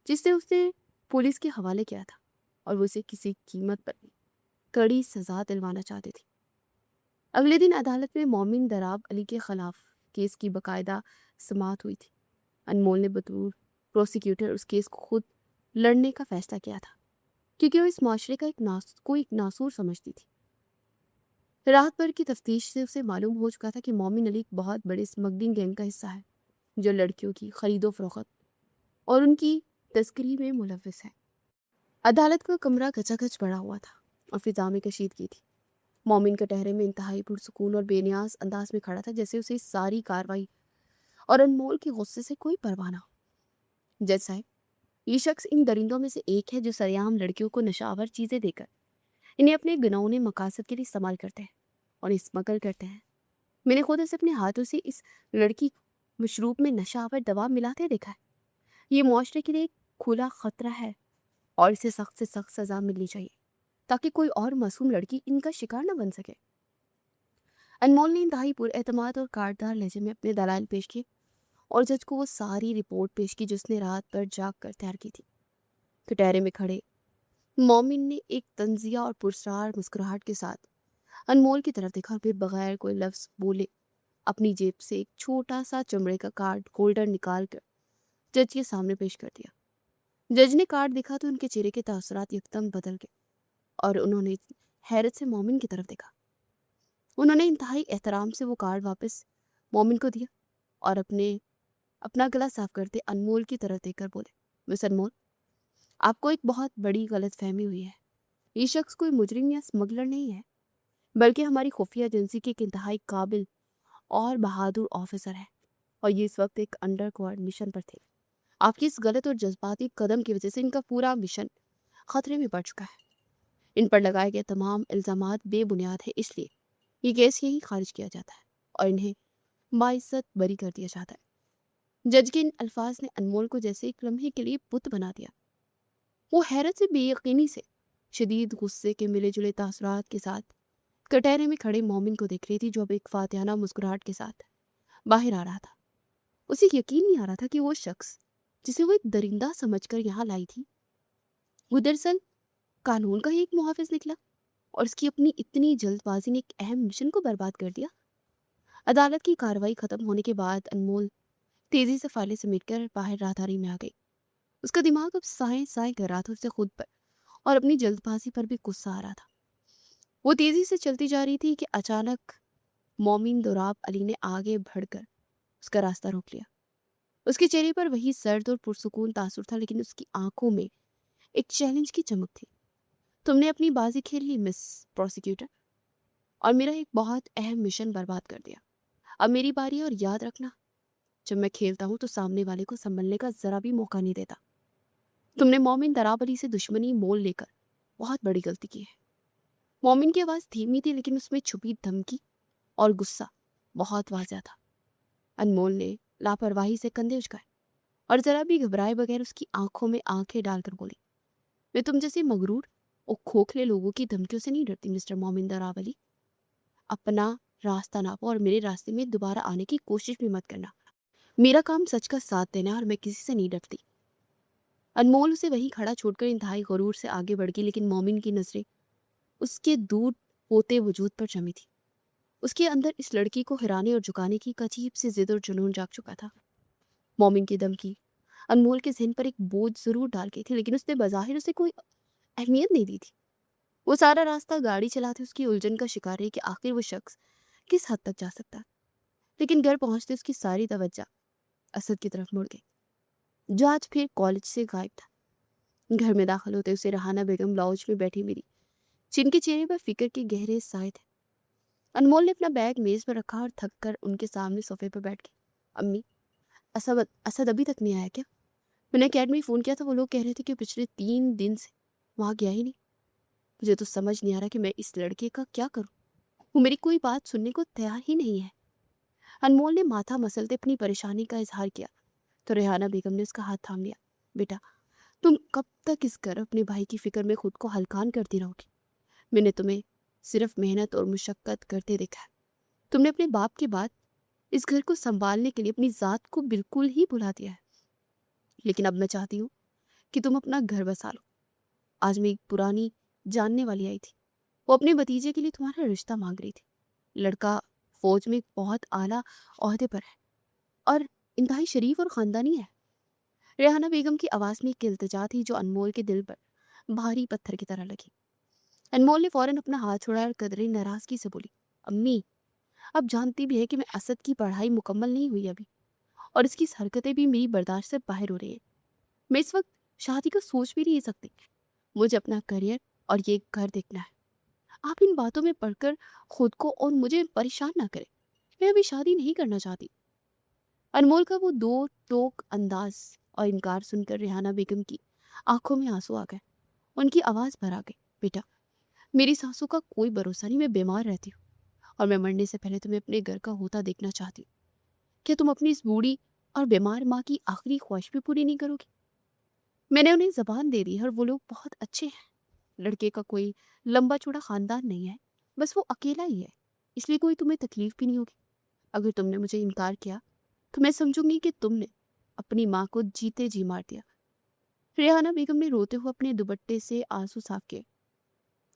جس نے اسے پولیس کے حوالے کیا تھا، اور وہ اسے کسی قیمت پر بھی کڑی سزا دلوانا چاہتے تھے۔ اگلے دن عدالت میں مومن دراب علی کے خلاف کیس کی باقاعدہ سماعت ہوئی تھی۔ انمول نے بطور پروسیکیوٹر اس کیس کو خود لڑنے کا فیصلہ کیا تھا، کیونکہ وہ اس معاشرے کا ایک ناسور سمجھتی تھی۔ رات بھر کی تفتیش سے اسے معلوم ہو چکا تھا کہ مومن علی ایک بہت بڑے اسمگلنگ گینگ کا حصہ ہے جو لڑکیوں کی خرید و فروخت اور ان کی تسکری میں ملوث ہے۔ عدالت کا کمرہ گچا گچ بڑا ہوا تھا اور فضا میں کشیدگی تھی۔ مومن کٹہرے میں انتہائی پرسکون اور بے نیاز انداز میں کھڑا تھا، جیسے اسے ساری کاروائی اور انمول کے غصے سے کوئی پرواہ نہ ہو۔ جج صاحب، یہ شخص ان درندوں میں سے ایک ہے جو سریعام لڑکیوں کو نشاور چیزیں دے کر انہیں اپنے گناؤنے مقاصد کے لیے استعمال کرتے ہیں اور اسمگل کرتے ہیں۔ میں نے خود اسے اپنے ہاتھوں سے اس لڑکی کو مشروب میں نشاور دوا ملاتے دیکھا ہے۔ یہ معاشرے کے لیے ایک کھلا خطرہ ہے اور اسے سخت سے سخت سزا ملنی چاہیے تاکہ کوئی اور معصوم لڑکی ان کا شکار نہ بن سکے۔ انمول نے انتہائی پر اعتماد اور کارڈدار لہجے میں اپنے دلائل پیش کیے اور جج کو وہ ساری رپورٹ پیش کی جس نے رات بھر جاگ کر تیار کی تھی۔ کٹہرے میں کھڑے مومن نے ایک طنزیہ اور پرسرار مسکراہٹ کے ساتھ انمول کی طرف دیکھا اور پھر بغیر کوئی لفظ بولے اپنی جیب سے ایک چھوٹا سا چمڑے کا کارڈ ہولڈر نکال کر جج کے سامنے پیش کر دیا۔ جج نے کارڈ دیکھا تو ان کے چہرے کے تاثرات یکدم بدل گئے اور انہوں نے حیرت سے مومن کی طرف دیکھا۔ انہوں نے انتہائی احترام سے وہ کارڈ واپس مومن کو دیا اور اپنا گلا صاف کرتے انمول کی طرف دیکھ کر بولے، مس انمول، آپ کو ایک بہت بڑی غلط فہمی ہوئی ہے۔ یہ شخص کوئی مجرم یا اسمگلر نہیں ہے، بلکہ ہماری خفیہ ایجنسی کے ایک انتہائی قابل اور بہادر آفیسر ہے، اور یہ اس وقت ایک انڈر کور مشن پر تھے۔ آپ کی اس غلط اور جذباتی قدم کی وجہ سے ان کا پورا مشن خطرے میں پڑ چکا ہے۔ ان پر لگائے گئے تمام الزامات بے بنیاد ہیں، اس لیے یہ کیس یہی خارج کیا جاتا ہے اور انہیں باعزت بری کر دیا جاتا ہے۔ جج کے ان الفاظ نے انمول کو جیسے ایک لمحے کے لیے بت بنا دیا۔ وہ حیرت سے، بے یقینی سے، شدید غصے کے ملے جلے تاثرات کے ساتھ کٹہرے میں کھڑے مومن کو دیکھ رہی تھی جو اب ایک فاتحانہ مسکراہٹ کے ساتھ باہر آ رہا تھا۔ اسے یقین نہیں آ رہا تھا کہ وہ شخص جسے وہ ایک درندہ سمجھ کر یہاں لائی تھی وہ دراصل قانون کا ہی ایک محافظ نکلا، اور اس کی اپنی اتنی جلد بازی نے ایک اہم مشن کو برباد کر دیا۔ عدالت کی کارروائی ختم ہونے کے بعد انمول تیزی سے فائلیں سمیٹ کر باہر راہداری میں آ گئی۔ اس کا دماغ اب سائیں سائیں کر رہا تھا، اسے خود پر اور اپنی جلد بازی پر بھی غصہ آ رہا تھا۔ وہ تیزی سے چلتی جا رہی تھی کہ اچانک مومن دراب علی نے آگے بڑھ کر اس کا راستہ روک لیا۔ اس کے چہرے پر وہی سرد اور پرسکون تاثر تھا، لیکن اس کی آنکھوں میں ایک چیلنج کی چمک تھی۔ تم نے اپنی بازی کھیل لی مس پروسیکیوٹر، اور میرا ایک بہت اہم مشن برباد کر دیا۔ اب میری باری ہے، اور یاد رکھنا، جب میں کھیلتا ہوں تو سامنے والے کو سنبھلنے کا ذرا بھی موقع نہیں دیتا۔ تم نے مومن دراب علی سے دشمنی مول لے کر بہت بڑی غلطی کی ہے۔ مومن کی آواز دھیمی تھی، لیکن اس میں چھپی دھمکی اور غصہ بہت واضح تھا۔ انمول نے لاپرواہی سے کندھے اچکائے اور ذرا بھی گھبرائے بغیر اس کی آنکھوں میں آنکھیں ڈال کر بولی، میں تم جیسے مغرور اور کھوکھلے لوگوں کی دھمکیوں سے نہیں ڈرتی مسٹر مومن دراب علی۔ اپنا راستہ ناپو اور میرے راستے میں دوبارہ آنے کی کوشش بھی مت کرنا۔ میرا کام سچ کا ساتھ دینا ہے اور میں کسی سے نہیں ڈرتی۔ انمول اسے وہیں کھڑا چھوڑ کر انتہائی غرور سے آگے بڑھ گئی، لیکن مومن کی نظریں اس کے دور ہوتے وجود پر جمی تھی۔ اس کے اندر اس لڑکی کو ہرانے اور جھکانے کی ایک عجیب سی ضد اور جنون جاگ چکا تھا۔ مومن کی دھمکی انمول کے ذہن پر ایک بوجھ ضرور ڈال گئی تھی، لیکن اس نے بظاہر اسے کوئی اہمیت نہیں دی تھی۔ وہ سارا راستہ گاڑی چلاتے اس کی الجھن کا شکار ہے کہ آخر وہ شخص کس حد تک جا سکتا، لیکن گھر پہنچتے اس کی ساری توجہ اسد کی طرف مڑ گئی جو آج پھر کالج سے غائب تھا۔ گھر میں داخل ہوتے اسے رہانہ بیگم لاؤنج میں بیٹھی ملی، جن کے چہرے پر فکر کے گہرے سائے تھے۔ انمول نے اپنا بیگ میز پر رکھا اور تھک کر ان کے سامنے صوفے پر بیٹھ گئی۔ امی، اسد ابھی تک نہیں آیا کیا؟ میں نے اکیڈمی فون کیا تھا، وہ لوگ کہہ رہے تھے کہ پچھلے 3 دن سے وہاں گیا ہی نہیں۔ مجھے تو سمجھ نہیں آ رہا کہ میں اس لڑکے کا کیا کروں، وہ میری کوئی بات سننے کو تیار ہی نہیں ہے۔ انمول نے ماتھا مسلتے اپنی پریشانی کا اظہار کیا तो रेहाना बेगम ने उसका हाथ थाम लिया। बेटा, तुम कब तक इस घर अपने भाई की फिक्र में खुद को हलकान करती रहोगी? मैंने तुम्हें सिर्फ मेहनत और मुशक्कत करते देखा है। तुमने अपने बाप के बाद इस घर को संभालने के लिए अपनी जात को बिल्कुल ही भुला दिया है। लेकिन अब मैं चाहती हूँ कि तुम अपना घर बसा लो। आज मैं एक पुरानी जानने वाली आई थी। वो अपने भतीजे के लिए तुम्हारा रिश्ता मांग रही थी। लड़का फौज में एक बहुत आला ओहदे पर है और इंतहाई शरीफ और खानदानी है। रेहाना बेगम की आवाज़ में एक इल्तिजा थी जो अनमोल के दिल पर भारी पत्थर की तरह लगी। अनमोल ने फौरन अपना हाथ छुड़ाया और कदरे नाराजगी से बोली, अम्मी, अब जानती भी है कि मैं असद की पढ़ाई मुकम्मल नहीं हुई अभी, और इसकी हरकतें भी मेरी बर्दाश्त से बाहर हो रही है। मैं इस वक्त शादी को सोच भी नहीं सकती। मुझे अपना करियर और ये घर देखना है। आप इन बातों में पढ़कर खुद को और मुझे परेशान ना करें। मैं अभी शादी नहीं करना चाहती। अनमोल का वो दो टोक अंदाज और इनकार सुनकर रेहाना बेगम की आंखों में आंसू आ गए। उनकी आवाज़ भर आ गई। बेटा, मेरी सांसों का कोई भरोसा नहीं। मैं बीमार रहती हूँ और मैं मरने से पहले तुम्हें अपने घर का होता देखना चाहती हूँ। क्या तुम अपनी इस बूढ़ी और बीमार माँ की आखिरी ख्वाहिश भी पूरी नहीं करोगी? मैंने उन्हें जबान दे दी है और वो लोग बहुत अच्छे हैं। लड़के का कोई लंबा चौड़ा खानदान नहीं है, बस वो अकेला ही है। इसलिए कोई तुम्हें तकलीफ भी नहीं होगी। अगर तुमने मुझे इनकार किया तो मैं समझूंगी कि तुमने अपनी माँ को जीते जी मार दिया। रेहाना बेगम ने रोते हुए अपने दुपट्टे से आंसू साफ किए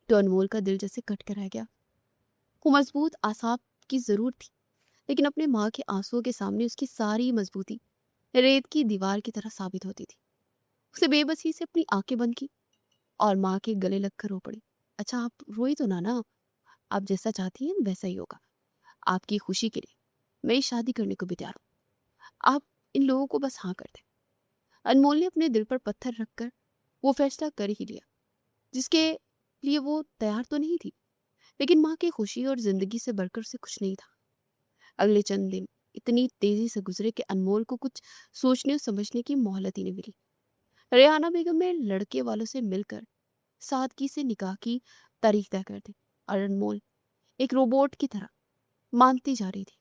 तो अनमोल का दिल जैसे कट कर रह गया। वो मजबूत आसाब की जरूर थी, लेकिन अपने माँ के आंसुओं के सामने उसकी सारी मजबूती रेत की दीवार की तरह साबित होती थी। उसे बेबसी से अपनी आंखें बंद की और माँ के गले लगकर रो पड़ी। अच्छा, आप रोई तो ना। आप जैसा चाहती हैं वैसा ही होगा। आपकी खुशी के लिए मैं ये शादी करने को भी तैयार हूँ। आप इन लोगों को बस हाँ कर दें। अनमोल ने अपने दिल पर पत्थर रखकर वो फैसला कर ही लिया जिसके लिए वो तैयार तो नहीं थी, लेकिन माँ की खुशी और जिंदगी से बढ़कर उसे कुछ नहीं था। अगले चंद दिन इतनी तेजी से गुजरे कि अनमोल को कुछ सोचने और समझने की मोहलत ही नहीं मिली। रेहाना बेगम ने लड़के वालों से मिलकर सादगी से निकाह की तारीख तय कर दी और अनमोल एक रोबोट की तरह मानती जा रही थी।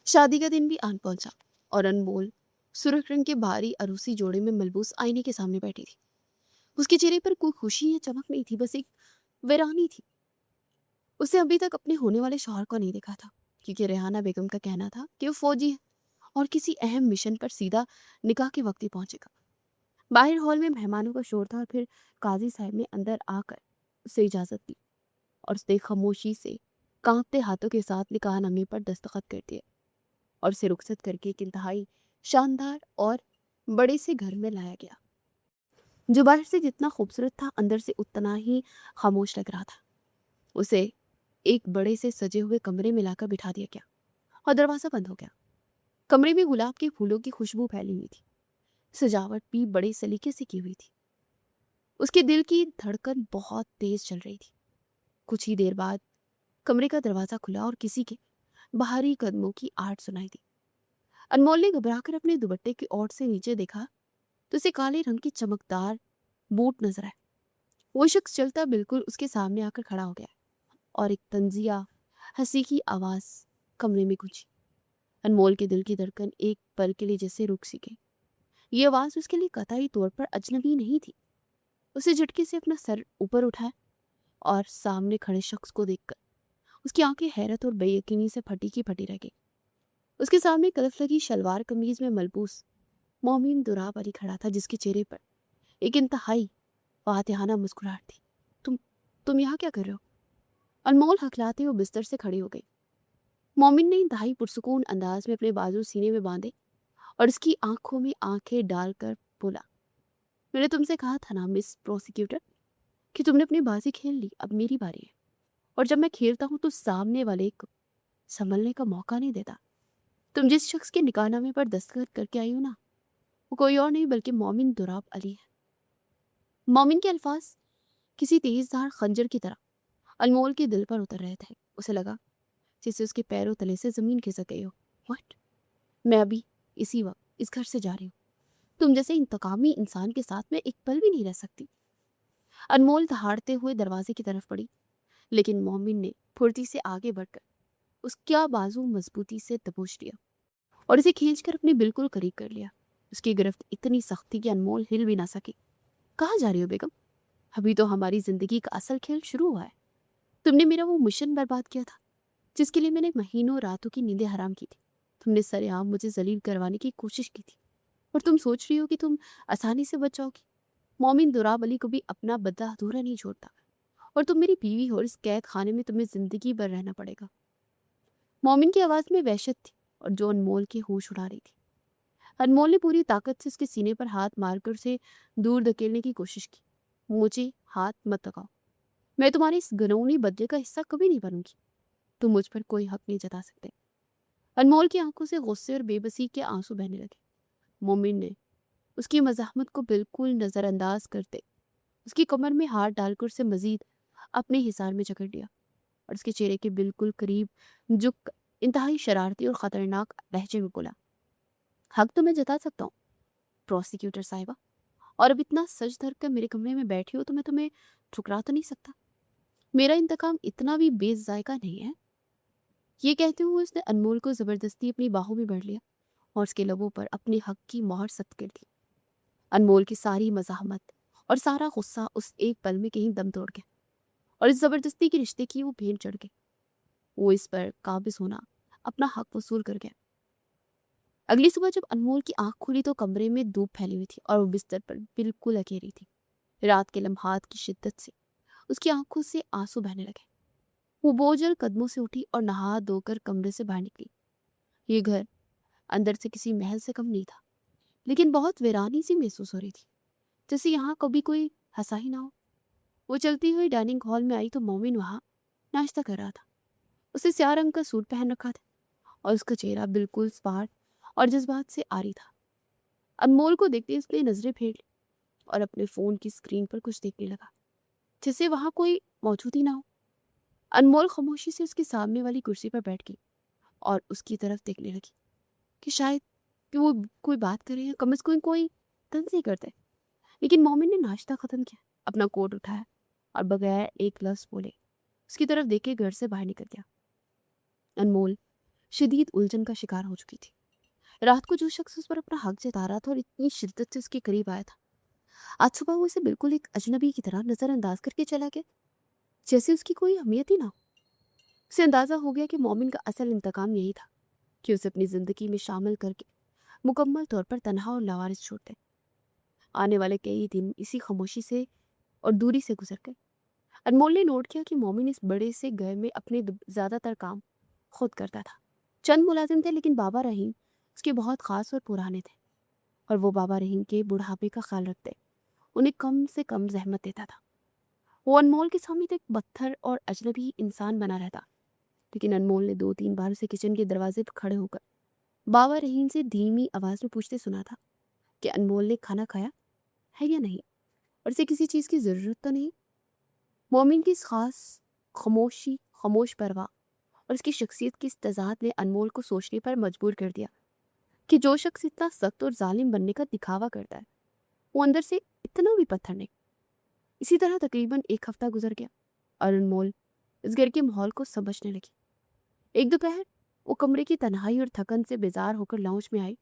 शादी का दिन भी आन पहुंचा और अनमोल सुर्ख रंग के भारी अरूसी जोड़े में मलबूस आईने के सामने बैठी थी। उसके चेहरे पर कोई खुशी या चमक नहीं थी, बस एक वीरानी थी। उसे अभी तक अपने होने वाले शौहर को नहीं देखा था, क्योंकि रेहाना बेगम का कहना था कि वो फौजी है और किसी अहम मिशन पर सीधा निकाह के वक्त ही पहुंचेगा। बाहर हॉल में मेहमानों का शोर था और फिर काजी साहब ने अंदर आकर उसे इजाजत दी और उसने खामोशी से कांपते हाथों के साथ निकाहनामे पर दस्तखत कर दिए और उसे रुखसत करके एक इंतहाई शानदार और बड़े से घर में लाया गया, जो बाहर से जितना खूबसूरत था अंदर से उतना ही खामोश लग रहा था। उसे एक बड़े से सजे हुए कमरे में लाकर बिठा दिया गया और दरवाज़ा बंद हो गया। कमरे में गुलाब के फूलों की खुशबू फैली हुई थी। सजावट भी बड़े सलीके से की हुई थी। उसके दिल की धड़कन बहुत तेज चल रही थी। कुछ ही देर बाद कमरे का दरवाज़ा खुला और किसी के बाहरी कदमों की आहट सुनाई दी। अनमोल ने घबराकर अपने दुपट्टे की ओर से नीचे देखा तो उसे काले रंग की चमकदार बूट नजर आए। वो शख्स चलता बिल्कुल उसके सामने आकर खड़ा हो गया और एक तंजिया हंसी की आवाज कमरे में गूंजी। अनमोल के दिल की धड़कन एक पल के लिए जैसे रुक सी गई। ये आवाज उसके लिए कतई तौर पर अजनबी नहीं थी। उसे झटके से अपना सर ऊपर उठाया और सामने खड़े शख्स को देखकर उसकी आंखें हैरत और बेयकीनी से फटी की फटी रह गई। उसके सामने कलफ लगी शलवार कमीज में मलबूस मोमिन दुराब अली खड़ा था, जिसके चेहरे पर एक इंतहाई फातिहाना मुस्कुराहट थी। तुम यहाँ क्या कर रहे हो? अनमोल हकलाते हुए बिस्तर से खड़ी हो गई। मोमिन ने इंतहाई पुरसुकून अंदाज में अपने बाजू सीने में बांधे और उसकी आंखों में आंखें डालकर बोला, मैंने तुमसे कहा था ना मिस प्रोसिक्यूटर कि तुमने अपनी बाजी खेल ली। अब मेरी बारी है, और जब मैं खेलता हूँ तो सामने वाले को संभलने का मौका नहीं देता। तुम जिस शख्स के निकाहनामे पर दस्तखत करके आई हो ना, वो कोई और नहीं बल्कि मोमिन दुराब अली है। मोमिन के अल्फाज किसी तेजधार खंजर की तरह अनमोल के दिल पर उतर रहे थे। उसे लगा जैसे उसके पैरों तले से जमीन खिसक गई हो। व्हाट? मैं अभी इसी वक्त इस घर से जा रही हूँ। तुम जैसे इंतकामी इंसान के साथ मैं एक पल भी नहीं रह सकती। अनमोल दहाड़ते हुए दरवाजे की तरफ बढ़ी, लेकिन मोमिन ने फुर्ती से आगे बढ़कर उसका बाजू मजबूती से दबोच लिया और उसे खींचकर अपने बिल्कुल करीब कर लिया। उसकी गिरफ्त इतनी सख्त थी कि अनमोल हिल भी ना सकी। कहाँ जा रही हो बेगम? अभी तो हमारी जिंदगी का असल खेल शुरू हुआ है। तुमने मेरा वो मिशन बर्बाद किया था जिसके लिए मैंने महीनों रातों की नींदें हराम की थी। तुमने सरेआम मुझे जलील करवाने की कोशिश की थी और तुम सोच रही हो कि तुम आसानी से बच जाओगी। मोमिन दुराब अली को भी अपना बदला अधूरा नहीं छोड़ता और तुम मेरी बीवी हो और इस कैद खाने में तुम्हें जिंदगी भर रहना पड़ेगा। मोमिन की आवाज में वहशत थी और जो अनमोल के होश उड़ा रही थी। अनमोल ने पूरी ताकत से उसके सीने पर हाथ मारकर उसे दूर धकेलने की कोशिश की। मुझे हाथ मत लगाओ, मैं तुम्हारे इस घिनौनी बदले का हिस्सा कभी नहीं बनूंगी। तुम मुझ पर कोई हक नहीं जता सकते। अनमोल की आंखों से गुस्से और बेबसी के आंसू बहने लगे। मोमिन ने उसकी मज़ाहमत को बिल्कुल नज़रअंदाज करते उसकी कमर में हाथ डालकर उसे मजीद अपने हिसार में जकड़ लिया और उसके चेहरे के बिल्कुल करीब झुक इंतहाई शरारती और ख़तरनाक लहजे में बोला, हक तो मैं जता सकता हूँ प्रोसिक्यूटर साहिबा, और अब इतना सज धर कर मेरे कमरे में बैठी हो तो मैं तुम्हें ठुकरा तो नहीं सकता। मेरा इंतकाम इतना भी बेजायका नहीं है। ये कहते हुए उसने अनमोल को ज़बरदस्ती अपनी बाहों में भर लिया और उसके लबों पर अपने हक की मोहर सख्त कर दी। अनमोल की सारी मज़ाहमत और सारा गुस्सा उस एक पल में कहीं दम तोड़ गया और इस ज़बरदस्ती के रिश्ते की वो भेंट चढ़ गई। वो इस पर काबिज होना अपना हक वसूल कर गया। अगली सुबह जब अनमोल की आंख खुली तो कमरे में धूप फैली हुई थी और वो बिस्तर पर बिल्कुल अकेली थी। रात के लम्हात की शिद्दत से उसकी आंखों से आंसू बहने लगे। वो बोझल कदमों से उठी और नहा धोकर कमरे से बाहर निकली। ये घर अंदर से किसी महल से कम नहीं था, लेकिन बहुत वीरानी सी महसूस हो रही थी, जैसे यहाँ कभी कोई हंसा ही ना हो। वो चलती हुई डाइनिंग हॉल में आई तो मोमिन वहाँ नाश्ता कर रहा था। उसे स्याह रंग का सूट पहन रखा था और उसका चेहरा बिल्कुल स्मार्ट और जज्बात से आरी था। अनमोल को देखते ही उसने नजरें फेर ली और अपने फोन की स्क्रीन पर कुछ देखने लगा जैसे वहां कोई मौजूद ही ना हो। अनमोल खामोशी से उसके सामने वाली कुर्सी पर बैठ गई और उसकी तरफ देखने लगी कि शायद कि वो कोई बात करे या कम से कम कोई तंज ही करते। लेकिन मोमिन ने नाश्ता खत्म किया, अपना कोट उठाया और बगैर एक लफ्ज बोले उसकी तरफ देख के घर से बाहर निकल गया। अनमोल शदीद उलझन का शिकार हो चुकी थी। रात को जो शख्स उस पर अपना हक जता रहा था और इतनी शिद्दत से उसके करीब आया था, आज सुबह वो इसे बिल्कुल एक अजनबी की तरह नजरअंदाज करके चला गया, जैसे उसकी कोई अहमियत ही ना हो। उसे अंदाजा हो गया कि मोमिन का असल इंतकाम यही था कि उसे अपनी जिंदगी में शामिल करके मुकम्मल तौर पर तनहा और लावारिस छोड़ दे। आने वाले कई दिन इसी खामोशी से और दूरी से गुजर गए। अनमोल ने नोट किया कि मोमिन इस बड़े से घर में अपने ज्यादातर काम खुद करता था। चंद मुलाजिम थे, लेकिन बाबा रहीम उसके बहुत खास और पुराने थे और वो बाबा रहीम के बुढ़ापे का ख्याल रखते, उन्हें कम से कम जहमत देता था। वो अनमोल के सामने तो एक पत्थर और अजनबी इंसान बना रहता, लेकिन अनमोल ने 2-3 बार उसे किचन के दरवाजे पर खड़े होकर बाबा रहीम से धीमी आवाज में पूछते सुना था कि अनमोल ने खाना खाया है या नहीं और उसे किसी चीज की जरूरत तो नहीं। मोमिन की इस खास खामोशी, खामोश परवाह और उसकी शख्सियत की इस तजाद ने अनमोल को सोचने पर मजबूर कर दिया कि जो शख्स इतना सख्त और जालिम बनने का दिखावा करता है वो अंदर से इतना भी पत्थर नहीं। इसी तरह तकरीबन एक हफ्ता गुजर गया और अनमोल इस घर के माहौल को समझने लगी। एक दोपहर वो कमरे की तन्हाई और थकन से बेजार होकर लाउंज में आई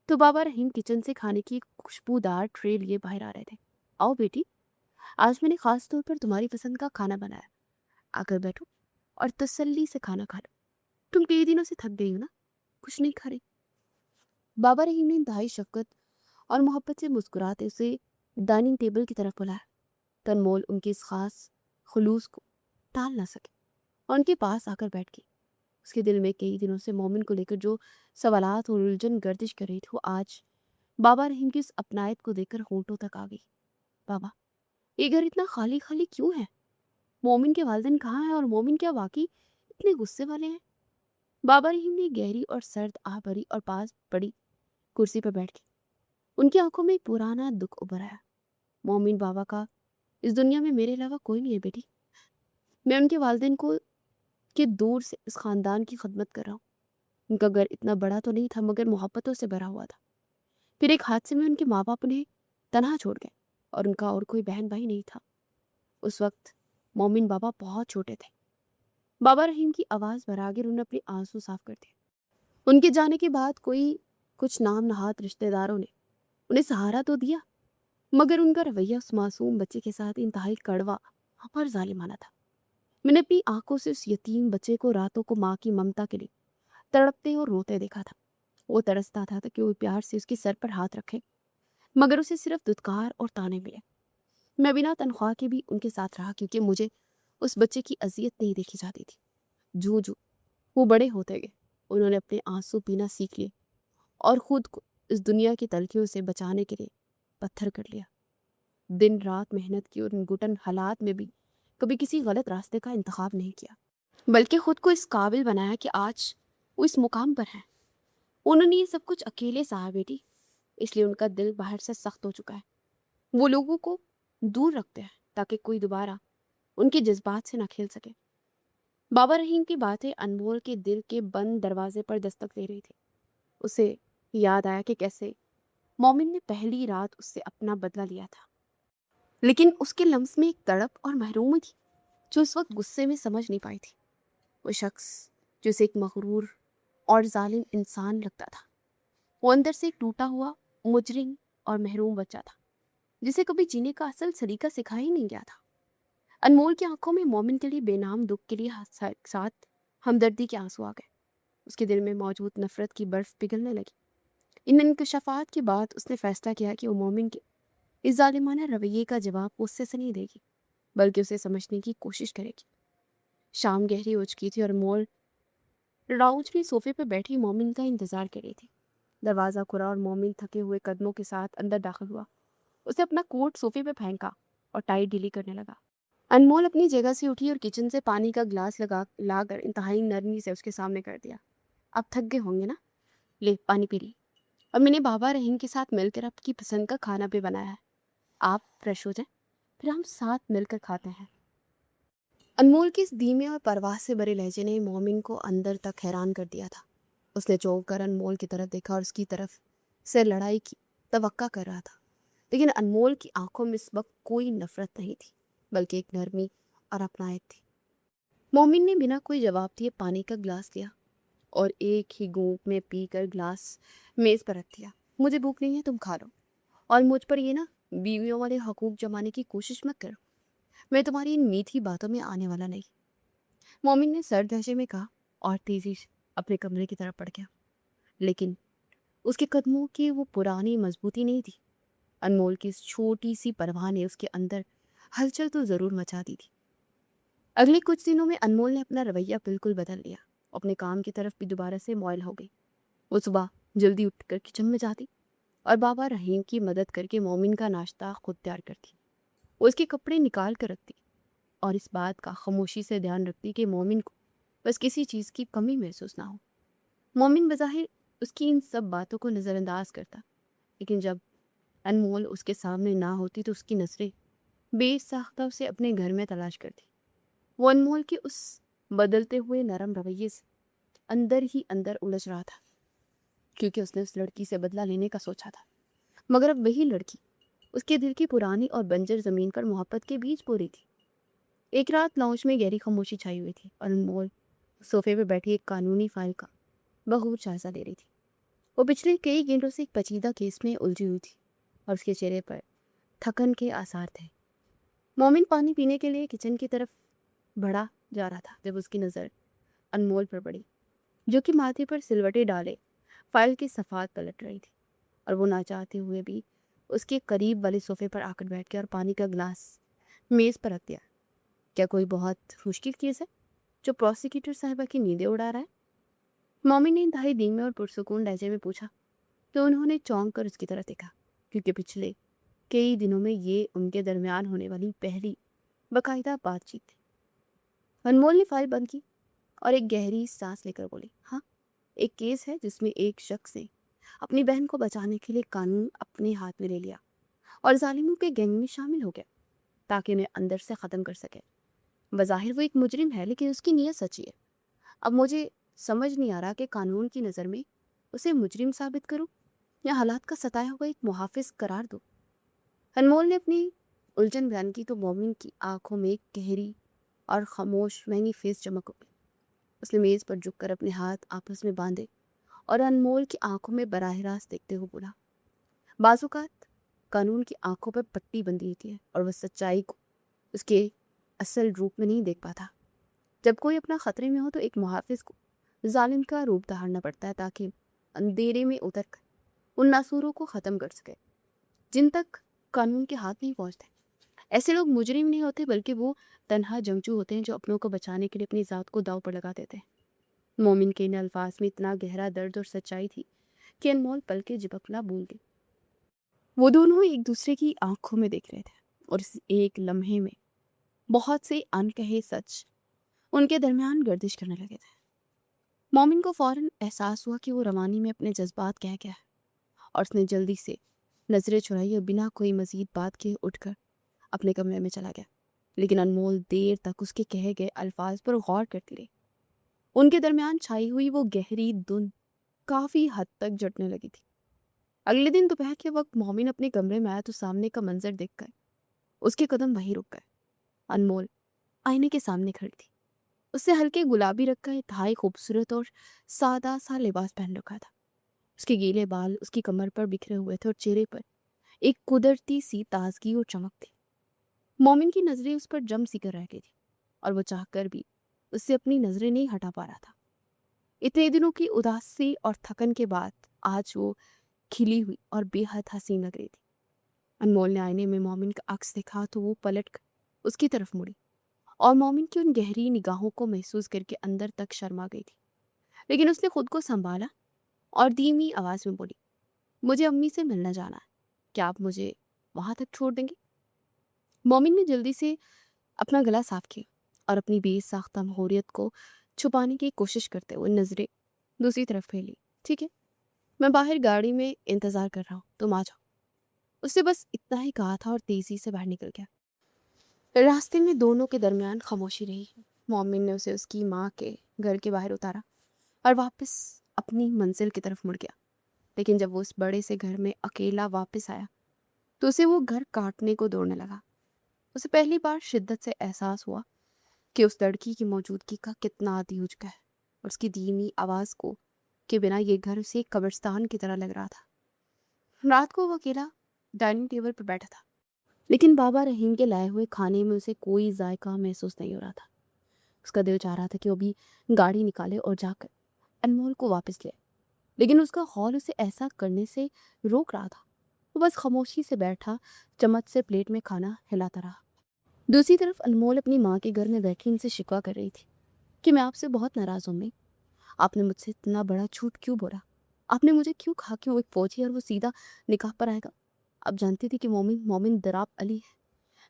तो बाबा रहीम किचन से खाने की एक खुशबूदार ट्रे लिए बाहर आ रहे थे। आओ बेटी, आज मैंने खास तौर पर तुम्हारी पसंद का खाना बनाया, आकर बैठो और तसल्ली से खाना खा लो। तुम कई दिनों से थक गई हो ना, कुछ नहीं खा रही। बाबा रहीम ने इंतहाई शफकत और मोहब्बत से मुस्कुराते उसे डाइनिंग टेबल की तरफ बुलाया। तनमोल उनके इस खास खुलूस को टाल ना सके और उनके पास आकर बैठ गई। उसके दिल में कई दिनों से मोमिन को लेकर जो सवालात और उलझन गर्दिश कर रही थी वो आज बाबा रहीम की उस अपनायत को देखकर होंठों तक आ गई। बाबा, ये घर इतना खाली खाली क्यों है? मोमिन के वालिदैन कहाँ हैं और मोमिन क्या वाकई इतने गुस्से वाले हैं? बाबा रहीम ने गहरी और सर्द आह भरी और पास पड़ी कुर्सी पर बैठ गई। उनकी आंखों में एक पुराना दुख उभर आया। मोमिन बाबा का इस दुनिया में मेरे अलावा कोई नहीं है बेटी। मैं उनके वालिदैन को के दूर से इस खानदान की खिदमत कर रहा हूँ। उनका घर इतना बड़ा तो नहीं था मगर मोहब्बतों से भरा हुआ था। फिर एक हादसे में उनके माँ बाप उन्हें तनहा छोड़ गए और उनका और कोई बहन भाई नहीं था। उस वक्त मोमिन बाबा बहुत छोटे थे। بابا رحیم کی آواز بھرا کر انہوں نے اپنے آنسو صاف کر دیے۔ ان کے جانے کے بعد کچھ نام نہاد رشتہ داروں نے انہیں سہارا تو دیا، مگر ان کا رویہ اس معصوم بچے کے ساتھ انتہائی کڑوا اور ظالمانہ تھا۔ میں نے اپنی آنکھوں سے اس یتیم بچے کو راتوں کو ماں کی ممتا کے لیے تڑپتے اور روتے دیکھا تھا۔ وہ ترستا تھا کہ وہ پیار سے اس کے سر پر ہاتھ رکھے، مگر اسے صرف دھتکار اور تانے ملے۔ میں بنا تنخواہ کے بھی ان کے ساتھ رہا، کیونکہ مجھے اس بچے کی اذیت نہیں دیکھی جاتی تھی۔ جو وہ بڑے ہوتے گئے، انہوں نے اپنے آنسو پینا سیکھ لیے اور خود کو اس دنیا کی تلخیوں سے بچانے کے لیے پتھر کر لیا۔ دن رات محنت کی اور ان گھٹن حالات میں بھی کبھی کسی غلط راستے کا انتخاب نہیں کیا، بلکہ خود کو اس قابل بنایا کہ آج وہ اس مقام پر ہیں۔ انہوں نے یہ سب کچھ اکیلے سہا بیٹی، اس لیے ان کا دل باہر سے سخت ہو چکا ہے۔ وہ لوگوں کو دور رکھتے ہیں تاکہ کوئی دوبارہ ان کے جذبات سے نہ کھیل سکے۔ بابا رحیم کی باتیں انمول کے دل کے بند دروازے پر دستک دے رہی تھی۔ اسے یاد آیا کہ کیسے مومن نے پہلی رات اس سے اپنا بدلہ لیا تھا، لیکن اس کے لمس میں ایک تڑپ اور محرومی تھی جو اس وقت غصے میں سمجھ نہیں پائی تھی۔ وہ شخص جو اسے ایک مغرور اور ظالم انسان لگتا تھا، وہ اندر سے ایک ٹوٹا ہوا مجرم اور محروم بچہ تھا جسے کبھی جینے کا اصل سلیقہ سکھایا ہی نہیں گیا تھا۔ انمول کی آنکھوں میں مومن کے لیے بے نام دکھ کے لیے ساتھ ہمدردی کے آنسو آ گئے۔ اس کے دل میں موجود نفرت کی برف پگھلنے لگی۔ ان انکشافات کے بعد اس نے فیصلہ کیا کہ وہ مومن کے اس ظالمانہ رویے کا جواب غصے سے نہیں دے گی، بلکہ اسے سمجھنے کی کوشش کرے گی۔ شام گہری ہو چکی تھی اور انمول راؤنج میں صوفے پہ بیٹھی مومن کا انتظار کر رہی تھی۔ دروازہ کھلا اور مومن تھکے ہوئے قدموں کے ساتھ اندر داخل ہوا۔ اسے اپنا کوٹ صوفے پہ پھینکا اور ٹائی ڈھیلی کرنے لگا۔ انمول اپنی جگہ سے اٹھی اور کچن سے پانی کا گلاس لا کر انتہائی نرمی سے اس کے سامنے کر دیا۔ آپ تھک گئے ہوں گے نا، لے پانی پی لی، اور میں نے بابا رحیم کے ساتھ مل کر آپ کی پسند کا کھانا بھی بنایا ہے، آپ فریش ہو جائیں، پھر ہم ساتھ مل کر کھاتے ہیں۔ انمول کے اس دھیمے اور پرواہ سے بھرے لہجے نے مومن کو اندر تک حیران کر دیا تھا۔ اس نے چونک کر انمول کی طرف دیکھا اور اس کی طرف سے لڑائی کی توقع کر رہا تھا، لیکن انمول کی آنکھوں میں اس وقت کوئی نفرت نہیں تھی، بلکہ ایک نرمی اور اپنائیت تھی۔ مومن نے بنا کوئی جواب دیے پانی کا گلاس لیا اور ایک ہی گھونٹ میں پی کر گلاس میز پر رکھ دیا۔ مجھے بھوک نہیں ہے، تم کھا لو، اور مجھ پر یہ نا بیویوں والے حقوق جمانے کی کوشش مت کرو، میں تمہاری ان میٹھی باتوں میں آنے والا نہیں۔ مومن نے سرد لہجے میں کہا اور تیزی سے اپنے کمرے کی طرف بڑھ گیا، لیکن اس کے قدموں کی وہ پرانی مضبوطی نہیں تھی۔ انمول کی اس چھوٹی سی پرواہ نے اس کے اندر ہلچل تو ضرور مچا دی تھی۔ اگلے کچھ دنوں میں انمول نے اپنا رویہ بالکل بدل لیا، اپنے کام کی طرف بھی دوبارہ سے مائل ہو گئی۔ وہ صبح جلدی اٹھ کر کچن میں جاتی اور بابا رحیم کی مدد کر کے مومن کا ناشتہ خود تیار کرتی۔ وہ اس کے کپڑے نکال کر رکھتی اور اس بات کا خاموشی سے دھیان رکھتی کہ مومن کو بس کسی چیز کی کمی محسوس نہ ہو۔ مومن بظاہر اس کی ان سب باتوں کو نظر انداز کرتا، لیکن جب انمول اس کے سامنے نہ ہوتی تو اس کی نظریں بے ساختہ اسے اپنے گھر میں تلاش کرتی۔ وہ انمول کے اس بدلتے ہوئے نرم رویے سے اندر ہی اندر الجھ رہا تھا، کیونکہ اس نے اس لڑکی سے بدلہ لینے کا سوچا تھا، مگر اب وہی لڑکی اس کے دل کی پرانی اور بنجر زمین پر محبت کے بیج بو رہی تھی۔ ایک رات لاؤنج میں گہری خاموشی چھائی ہوئی تھی اور انمول صوفے پہ بیٹھی ایک قانونی فائل کا بغور جائزہ لے رہی تھی۔ وہ پچھلے کئی گھنٹوں سے ایک پیچیدہ کیس میں الجھی ہوئی تھی اور اس کے چہرے پر تھکن کے آثار تھے۔ مومن پانی پینے کے لیے کچن کی طرف بڑھا جا رہا تھا جب اس کی نظر انمول پر پڑی، جو کہ ماتھے پر سلوٹے ڈالے فائل کے صفحات پلٹ رہی تھی، اور وہ نہ چاہتے ہوئے بھی اس کے قریب والے صوفے پر آ کر بیٹھ گیا اور پانی کا گلاس میز پر رکھ دیا۔ کیا کوئی بہت مشکل کیس ہے جو پروسیکیوٹر صاحبہ کی نیندیں اڑا رہا ہے؟ مومن نے انتہائی دھیمے اور پرسکون لہجے میں پوچھا، تو انہوں نے چونک کر اس کی طرف دیکھا، کیونکہ پچھلے کئی دنوں میں یہ ان کے درمیان ہونے والی پہلی باقاعدہ بات چیت تھی۔ انمول نے فائل بند کی اور ایک گہری سانس لے کر بولی، ہاں، ایک کیس ہے جس میں ایک شخص نے اپنی بہن کو بچانے کے لیے قانون اپنے ہاتھ میں لے لیا اور ظالموں کے گینگ میں شامل ہو گیا تاکہ انہیں اندر سے ختم کر سکے۔ بظاہر وہ ایک مجرم ہے، لیکن اس کی نیت سچی ہے۔ اب مجھے سمجھ نہیں آ رہا کہ قانون کی نظر میں اسے مجرم ثابت کروں یا حالات کا ستایا ہوا ایک محافظ قرار دو۔ انمول نے اپنی الجھن بیان کی تو مومن کی آنکھوں میں ایک گہری اور خاموش مہنگی فیس چمک اٹھی۔ उसने मेज़ पर झुककर अपने हाथ आपस में बांधे और अनमोल की आंखों में बराह रास्त देखते हुए बोला, बाज़-औक़ात कानून की आंखों पर पट्टी बंधी होती है और वह सच्चाई को उसके असल रूप में नहीं देख पाता। जब कोई अपना खतरे में हो तो एक मुहाफिज को जालिम का रूप धारना पड़ता है ताकि अंधेरे में उतर कर उन नासूरों को ख़त्म कर सके जिन तक कानून के हाथ नहीं पहुंचते। ऐसे लोग मुजरिम नहीं होते बल्कि वो तन्हा जंगजू होते हैं जो अपनों को बचाने के लिए अपनी ज़ात को दांव पर लगा देते हैं। मोमिन के इन अल्फाज में इतना गहरा दर्द और सच्चाई थी कि अनमोल पल के झपकना भूल गई। वो दोनों एक दूसरे की आंखों में देख रहे थे और इस एक लम्हे में बहुत से अनकहे सच उनके दरमियान गर्दिश करने लगे थे। मोमिन को फौरन एहसास हुआ कि वो रवानी में अपने जज्बात कह गया है और उसने जल्दी से नजरें चुराई और बिना कोई मजीद बात के उठकर अपने कमरे में चला गया। लेकिन अनमोल देर तक उसके कहे गए अल्फाज पर गौर करती रही। उनके दरमियान छाई हुई वो गहरी धुंध काफी हद तक जटने लगी थी। अगले दिन दोपहर के वक्त मोमिन अपने कमरे में आया तो सामने का मंजर देखकर उसके कदम वहीं रुक गए। अनमोल आईने के सामने खड़ी थी। उससे हल्के गुलाबी रंग का इंतहाई खूबसूरत और सादा सा लिबास पहन रखा था। उसके गीले बाल उसकी कमर पर बिखरे हुए थे और चेहरे पर एक कुदरती सी ताजगी और चमक थी। मोमिन की नजरें उस पर जम सी कर रह गई थी और वो चाहकर भी उससे अपनी नजरें नहीं हटा पा रहा था। इतने दिनों की उदासी और थकन के बाद आज वो खिली हुई और बेहद हसीन लग रही थी। अनमोल ने आईने में मोमिन का अक्स देखा तो वो पलट कर उसकी तरफ मुड़ी और मोमिन की उन गहरी निगाहों को महसूस करके अंदर तक शर्मा गई थी। लेकिन उसने खुद को संभाला और धीमी आवाज में बोली, मुझे अम्मी से मिलना जाना है, क्या आप मुझे वहां तक छोड़ देंगे? मोमिन ने जल्दी से अपना गला साफ किया और अपनी बेसाख्ता महूरियत को छुपाने की कोशिश करते हुए नजरें दूसरी तरफ फैली। ठीक है, मैं बाहर गाड़ी में इंतजार कर रहा हूँ, तुम आ जाओ। उसने बस इतना ही कहा था और तेजी से बाहर निकल गया। रास्ते में दोनों के दरमियान खामोशी रही। मोमिन ने उसे उसकी माँ के घर के बाहर उतारा और वापस अपनी मंजिल की तरफ मुड़ गया। लेकिन जब वो उस बड़े से घर में अकेला वापस आया तो उसे वो घर काटने को दौड़ने लगा। उसे पहली बार शिद्दत से एहसास हुआ कि उस लड़की की मौजूदगी का कितना आदी हो चुका है और उसकी धीमी आवाज को के बिना ये घर उसे एक कब्रिस्तान की तरह लग रहा था। रात को वो अकेला डाइनिंग टेबल पर बैठा था, लेकिन बाबा रहीम के लाए हुए खाने में उसे कोई जायका महसूस नहीं हो रहा था। उसका दिल चाह रहा था कि वो भी गाड़ी निकाले और जाकर अनमोल को वापस ले, लेकिन उसका हौल उसे ऐसा करने से रोक रहा था। वो बस खामोशी से बैठा चम्मच से प्लेट में खाना हिलाता रहा। दूसरी तरफ अनमोल अपनी माँ के घर में बैठी उनसे शिकवा कर रही थी कि मैं आपसे बहुत नाराज हूँ मम्मी, आपने मुझसे इतना बड़ा झूठ क्यों बोला? आपने मुझे क्यों कहा कि वो एक फौजी है और वो सीधा निकाह पर आएगा? आप जानती थी कि मोमिन मोमिन दराब अली है,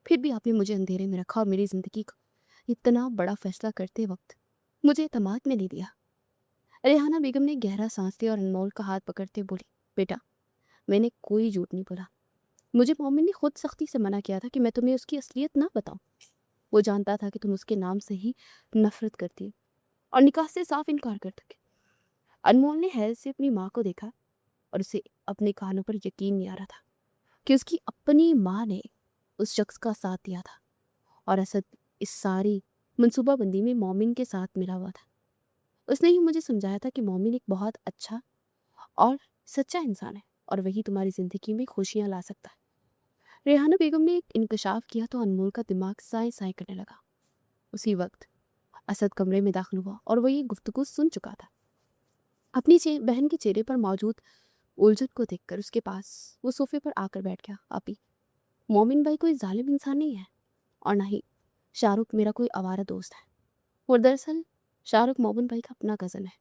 फिर भी आपने मुझे अंधेरे में रखा और मेरी जिंदगी का इतना बड़ा फैसला करते वक्त मुझे एतमाद में नहीं दिया। रेहाना बेगम ने गहरा सांस लिया और अनमोल का हाथ पकड़ते बोली, बेटा मैंने कोई झूठ नहीं बोला। मुझे मोमिन ने खुद सख्ती से मना किया था कि मैं तुम्हें उसकी असलियत ना बताऊं। वो जानता था कि तुम उसके नाम से ही नफरत करती हो और निकाह से साफ इनकार कर दोगे। अनमोल ने हैरत से अपनी माँ को देखा और उसे अपने कानों पर यकीन नहीं आ रहा था कि उसकी अपनी माँ ने उस शख्स का साथ दिया था और असद इस सारी मनसूबाबंदी में मोमिन के साथ मिला हुआ था। उसने ही मुझे समझाया था कि मोमिन एक बहुत अच्छा और सच्चा इंसान है और वही तुम्हारी जिंदगी में खुशियां ला सकता है। रेहाना बेगम ने एक इंकशाफ किया तो अनमोल का दिमाग साए साए करने लगा। उसी वक्त असद कमरे में दाखिल हुआ और वो ये गुफ्तगू सुन चुका था। अपनी बहन के चेहरे पर मौजूद उलझन को देखकर उसके पास वो सोफे पर आकर बैठ गया। आपी, मोमिन भाई कोई जालिम इंसान नहीं है और ना ही शाहरुख मेरा कोई आवारा दोस्त है। और दरअसल शाहरुख मोमिन भाई का अपना कज़न है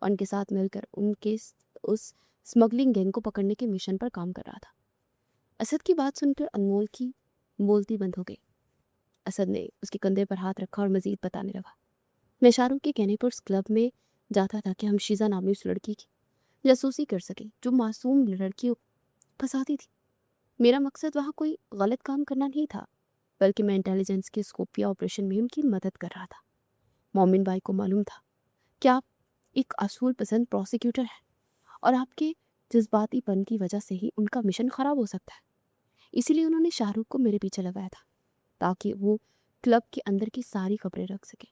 और उनके साथ मिलकर उनके उस स्मगलिंग गैंग को पकड़ने के मिशन पर काम कर रहा था। असद की बात सुनकर अनमोल की बोलती बंद हो गई। असद ने उसके कंधे पर हाथ रखा और मजीद बताने लगा, मैं शाहरुख के कहने पर उस क्लब में जाता था कि हम शीजा नामी उस लड़की की जासूसी कर सके जो मासूम लड़की फंसाती थी। मेरा मकसद वहाँ कोई गलत काम करना नहीं था, बल्कि मैं इंटेलिजेंस के स्कोपिया ऑपरेशन में उनकी मदद कर रहा था। मोमिन भाई को मालूम था कि आप एक असूल पसंद प्रोसिक्यूटर हैं और आपके जज्बातीपन की वजह से ही उनका मिशन खराब हो सकता है। इसीलिए उन्होंने शाहरुख को मेरे पीछे लगाया था ताकि वो क्लब के अंदर की सारी खबरें रख सके।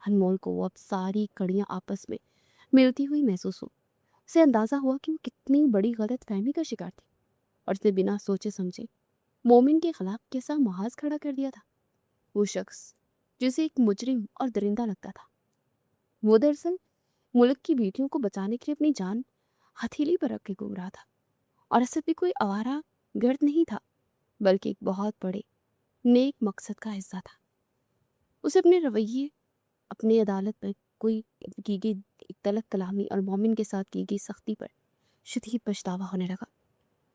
अनमोल को वो अब सारी कड़ियाँ आपस में मिलती हुई महसूस हो। उसे अंदाज़ा हुआ कि वो कितनी बड़ी गलत फहमी का शिकार थी और उसने बिना सोचे समझे मोमिन के खिलाफ कैसा महाज खड़ा कर दिया था। वो शख्स जिसे एक मुजरिम और दरिंदा लगता था, वो दरअसल मुल्क की बेटियों को बचाने के लिए अपनी जान हथेली पर रख के घूम रहा था। और असल में कोई आवारा गर्द नहीं था, बल्कि एक बहुत बड़े नेक मकसद का हिस्सा था। उसे अपने रवैये, अपनी अदालत पर कोई की गई एक तलख कलामी और मोमिन के साथ की गई सख्ती पर शदीद पछतावा होने लगा।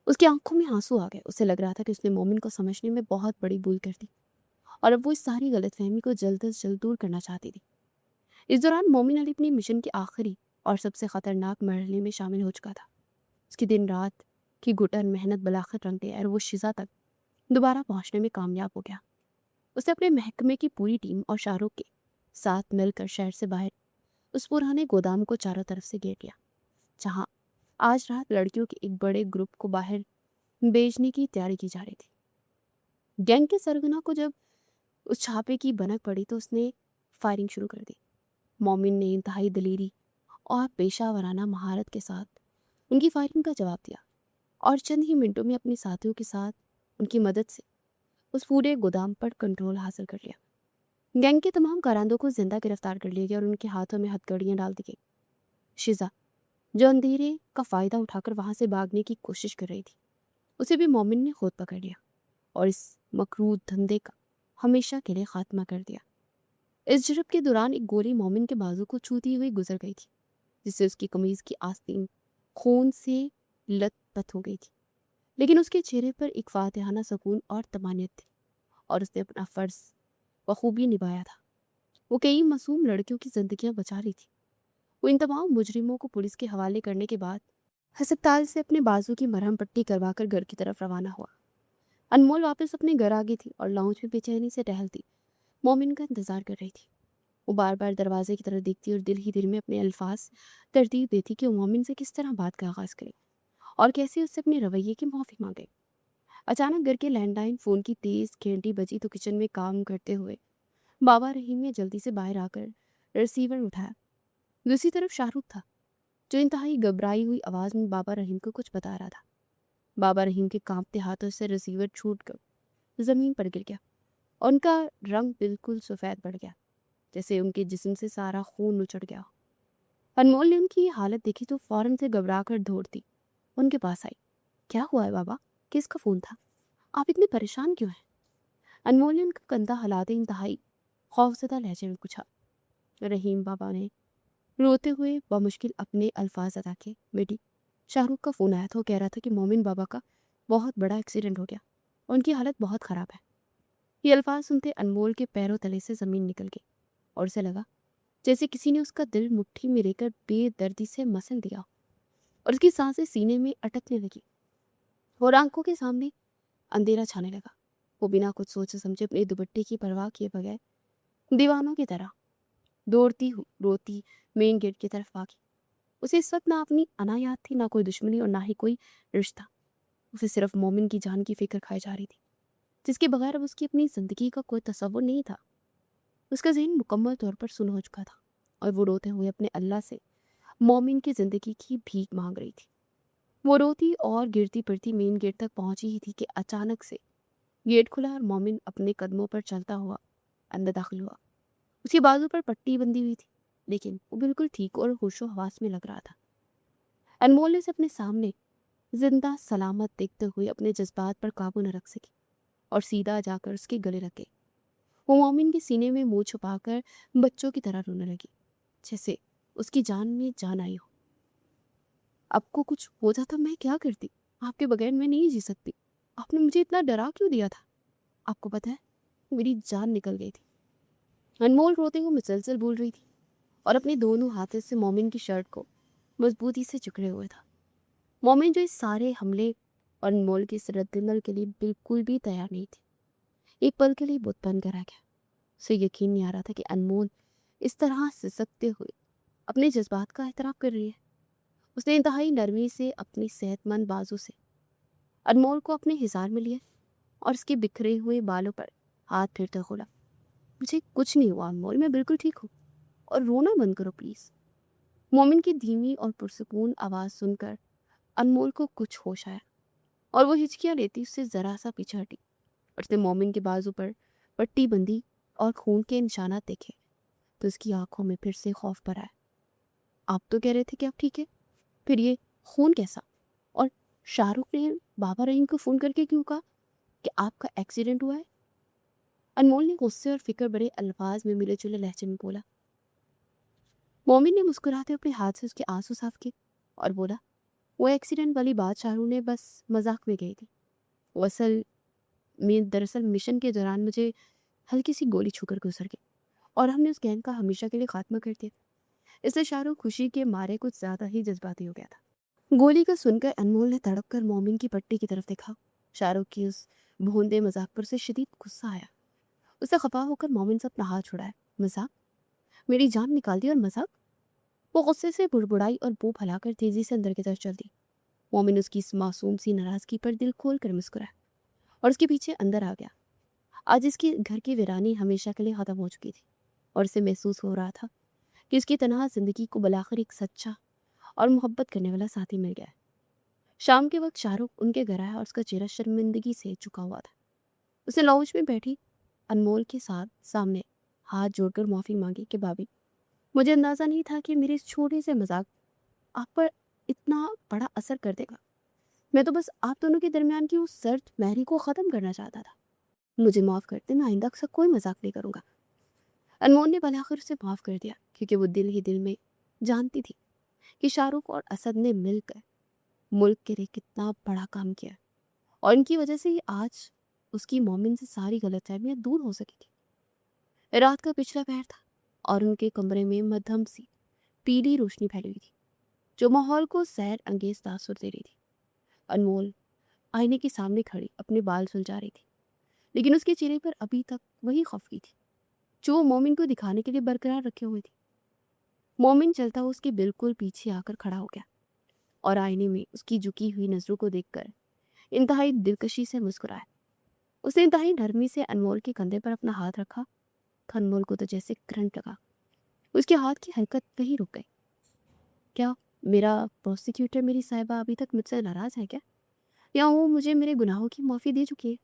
उसकी आंखों में आंसू आ गए। उसे लग रहा था कि उसने मोमिन को समझने में बहुत बड़ी भूल कर दी और अब वो इस सारी गलतफहमी को जल्द से जल्द दूर करना चाहती थी। इस दौरान मोमिन अली अपनी मिशन के आखिरी और सबसे खतरनाक मरहले में शामिल हो चुका था। उसकी दिन रात की घुटन मेहनत बलाखिर रंग गई और वो शिजा तक दोबारा पहुंचने में कामयाब हो गया। उसने अपने महकमे की पूरी टीम और शाहरुख के साथ मिलकर शहर से बाहर उस पुराने गोदाम को चारों तरफ से घेर लिया, जहां आज रात लड़कियों के एक बड़े ग्रुप को बाहर बेचने की तैयारी की जा रही थी। गैंग के सरगना को जब उस छापे की भनक पड़ी तो उसने फायरिंग शुरू कर दी। मोमिन ने इंतहाई दलेरी और पेशा वराना महारत के साथ उनकी फायरिंग का जवाब दिया और चंद ही मिनटों में अपने साथियों के साथ उनकी मदद से उस पूरे गोदाम पर कंट्रोल हासिल कर लिया। गैंग के तमाम कारांदों को जिंदा गिरफ्तार कर लिया गया और उनके हाथों में हथकड़ियां डाल दी गई। शिजा, जो अंधेरे का फायदा उठाकर वहां से भागने की कोशिश कर रही थी, उसे भी मोमिन ने खुद पकड़ लिया और इस मकरूद धंधे का हमेशा के लिए खात्मा कर दिया। इस झड़प के दौरान एक गोली मोमिन के बाजू को छूती हुई गुजर गई थी, जिससे उसकी कमीज की आस्तीन खून से लथपथ हो गई थी। लेकिन उसके चेहरे पर एक फातिहाना सुकून और तमानियत थी और उसने अपना फर्ज बखूबी निभाया था। वो कई मासूम लड़कियों की जिंदगियां बचा ली थी। वो इन तमाम मुजरिमों को पुलिस के हवाले करने के बाद अस्पताल से अपने बाजू की मरहम पट्टी करवाकर घर की तरफ रवाना हुआ। अनमोल वापस अपने घर आ गई थी और लाउंज में बेचैनी से टहलती मोमिन का इंतजार कर रही थी। वो बार बार दरवाजे की तरफ देखती और दिल ही दिल में अपने अल्फाज तरतीब देती कि वो मोमिन से किस तरह बात का आगाज करे और कैसे उससे अपने रवैये की माफ़ी मांगे। अचानक घर के लैंडलाइन फ़ोन की तेज़ घंटी बजी तो किचन में काम करते हुए बाबा रहीम ने जल्दी से बाहर आकर रिसीवर उठाया। दूसरी तरफ शाहरुख था, जो इंतहाई घबराई हुई आवाज़ में बाबा रहीम को कुछ बता रहा था। बाबा रहीम के कांपते हाथों से रिसीवर छूटकर ज़मीन पर गिर गया और उनका रंग बिल्कुल सफ़ेद पड़ गया, जैसे उनके जिस्म से सारा खून उचड़ गया। अनमोल ने उनकी ये हालत देखी तो फौरन से घबरा कर दौड़ती उनके पास आई। क्या हुआ है बाबा? किसका फ़ोन था? आप इतने परेशान क्यों हैं? अनमोल ने उनका कंधा हिलाते इंतहाई खौफजदा लहजे में पूछा। रहीम बाबा ने रोते हुए बमुश्किल अपने अल्फाज अदा किए। बेटी, शाहरुख का फ़ोन आया था। वो कह रहा था कि मोमिन बाबा का बहुत बड़ा एक्सीडेंट हो गया और उनकी हालत बहुत ख़राब है। ये अल्फाज सुनते अनमोल के पैरों तले से ज़मीन निकल गई और उसे लगा जैसे किसी ने उसका दिल मुट्ठी में लेकर बेदर्दी से मसल दिया और उसकी सांसें सीने में अटकने लगी और आंखों के सामने अंधेरा छाने लगा। वो बिना कुछ सोचे समझे अपने दुपट्टे की परवाह किए बगैर दीवानों की तरह दौड़ती हुई रोती मेन गेट की तरफ भागी। उसे इस वक्त ना अपनी अना याद थी, ना कोई दुश्मनी और ना ही कोई रिश्ता। उसे सिर्फ मोमिन की जान की फिक्र खाई जा रही थी, जिसके बगैर अब उसकी अपनी जिंदगी का कोई तस्वुर नहीं था। उसका ज़हन मुकम्मल तौर पर सुन हो चुका था और वो रोते हुए अपने अल्लाह से मोमिन की ज़िंदगी की भीख मांग रही थी। वो रोती और गिरती फिरती मेन गेट तक पहुंची ही थी कि अचानक से गेट खुला और मोमिन अपने कदमों पर चलता हुआ अंदर दाखिल हुआ। उसकी बाजू पर पट्टी बंधी हुई थी, लेकिन वो बिल्कुल ठीक और होशो हवास में लग रहा था। अनमोल ने उसे अपने सामने जिंदा सलामत देखते हुए अपने जज्बात पर काबू न रख सकी और सीधा जाकर उसके गले रखे। वो मोमिन के सीने में मुंह छुपाकर बच्चों की तरह रोने लगी, जैसे उसकी जान में जान आई हो। आपको कुछ हो जाता मैं क्या करती? आपके बगैर मैं नहीं जी सकती। आपने मुझे इतना डरा क्यों दिया था? आपको पता है, मेरी जान निकल गई थी। अनमोल रोते हुए मुसलसल बोल रही थी और अपने दोनों हाथों से मोमिन की शर्ट को मजबूती से जकड़े हुए था। मोमिन जो इस सारे हमले और अनमोल के इस रद्दमल के लिए बिल्कुल भी तैयार नहीं थी, एक पल के लिए बुत बन कर आ गया। उसे यकीन नहीं आ रहा था कि अनमोल इस तरह सिसकते हुए अपने जज्बात का एतराफ़ कर रही है। उसने इंतहाई नरमी से अपनी सेहतमंद बाजू से अनमोल को अपने हिसार में लिया और उसके बिखरे हुए बालों पर हाथ फेरते बोला, मुझे कुछ नहीं हुआ अनमोल, मैं बिल्कुल ठीक हूँ। और रोना बंद करो प्लीज। मोमिन की धीमी और पुरसकून आवाज सुनकर अनमोल को कुछ होश आया और वो हिचकियां लेती उससे जरा सा पीछे हटी और उसने मोमिन के बाजू पर पट्टी बंदी और खून के निशानात देखे तो उसकी आंखों में फिर से खौफ भरा है। आप तो कह रहे थे कि आप ठीक है, फिर ये खून कैसा? और शाहरुख ने बाबा रहीम को फोन करके क्यों कहा कि आपका एक्सीडेंट हुआ है? अनमोल ने गुस्से और फिक्र बड़े अल्फाज में मिले जुले लहजे में बोला। मोमिन ने मुस्कुराते अपने हाथ से उसके आंसू साफ किए और बोला, वो एक्सीडेंट वाली बात शाहरुख ने बस मजाक में गई थी। वो दरअसल मिशन के दौरान मुझे हल्की सी गोली छूकर गुजर गई और हमने उस गैंग का हमेशा के लिए खात्मा कर दिया। इसलिए शाहरुख खुशी के मारे कुछ ज्यादा ही जज्बाती हो गया था। गोली का सुनकर अनमोल ने तड़प कर मोमिन की पट्टी की तरफ देखा। शाहरुख की उस भोंदे मजाक पर उसे शदीद गुस्सा आया। उसे खफा होकर मोमिन से अपना हाथ छुड़ाया। मजाक? मेरी जान निकाल दी और मजाक? वो गुस्से से बुड़बुड़ाई और मुंह फैलाकर तेजी से अंदर की तरफ चल दी। मोमिन उसकी इस मासूम सी नाराजगी पर दिल खोल कर मुस्कुराया और उसके पीछे अंदर आ गया। आज इसके घर की वीरानी हमेशा के लिए खत्म हो चुकी थी और उसे महसूस हो रहा था कि उसकी तनहा जिंदगी को बुलाकर एक सच्चा और मोहब्बत करने वाला साथी मिल गया है। शाम के वक्त शाहरुख उनके घर आया और उसका चेहरा शर्मिंदगी से झुका हुआ था। उसने लाउंज में बैठी अनमोल के साथ सामने हाथ जोड़कर माफी मांगी कि भाभी, मुझे अंदाजा नहीं था कि मेरे इस छोटे से मजाक आप पर इतना बड़ा असर कर देगा। मैं तो बस आप दोनों के दरमियान की उस सर्द महरी को खत्म करना चाहता था। मुझे माफ कर दे, मैं आइंदा से कोई मजाक नहीं करूंगा। अनमोल ने भलाकर उसे माफ कर दिया क्योंकि वो दिल ही दिल में जानती थी कि शाहरुख और असद ने मिलकर मुल्क के लिए कितना बड़ा काम किया और इनकी वजह से ही आज उसकी मोमिन से सारी गलतफहमियां दूर हो सकी थी। रात का पिछला पहर था और उनके कमरे में मध्यम सी पीली रोशनी फैली हुई थी जो माहौल को सैर अंगेज तासुर दे रही थी। अनमोल आईने के सामने खड़ी अपने बाल सुलझा रही थी, लेकिन उसके चेहरे पर अभी तक वही खफगी थी जो वो मोमिन को दिखाने के लिए बरकरार रखे हुए थी। मोमिन चलता हुआ उसके बिल्कुल पीछे आकर खड़ा हो गया और आईने में उसकी झुकी हुई नजरों को देखकर इंतहाई दिलकशी से मुस्कुराया। उसने इंतहाई नरमी से अनमोल के कंधे पर अपना हाथ रखा। अनमोल को तो जैसे करंट लगा। उसके हाथ की हरकत कहीं रुक गई। क्या मेरा प्रोसिक्यूटर मेरी साहिबा अभी तक मुझसे नाराज है क्या, या वो मुझे मेरे गुनाहों की माफी दे चुकी है?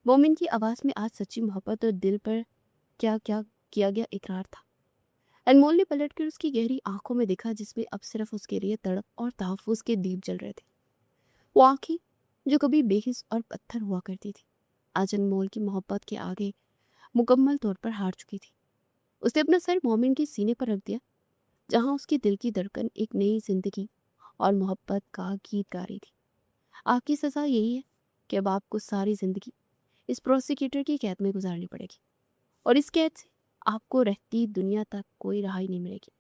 मोमिन की आवाज में आज सच्ची मोहब्बत और दिल पर क्या क्या किया गया इकरार था। अनमोल ने पलटकर उसकी गहरी आंखों में देखा जिसमें अब सिर्फ उसके लिए तड़प और तहफ्फुज के दीप जल रहे थे। वो आंखें जो कभी बेहिस और पत्थर हुआ करती थी आज अनमोल की मोहब्बत के आगे मुकम्मल तौर पर हार चुकी थी। उसने अपना सर मोमिन के सीने पर रख दिया जहां उसके दिल की धड़कन एक नई जिंदगी और मोहब्बत का गीत गा रही थी। आपकी सजा यही है कि अब आपको सारी जिंदगी इस प्रोसिक्यूटर की कैद में गुजारनी पड़ेगी और इस कैद से आपको रहती दुनिया तक कोई रहाई नहीं मिलेगी।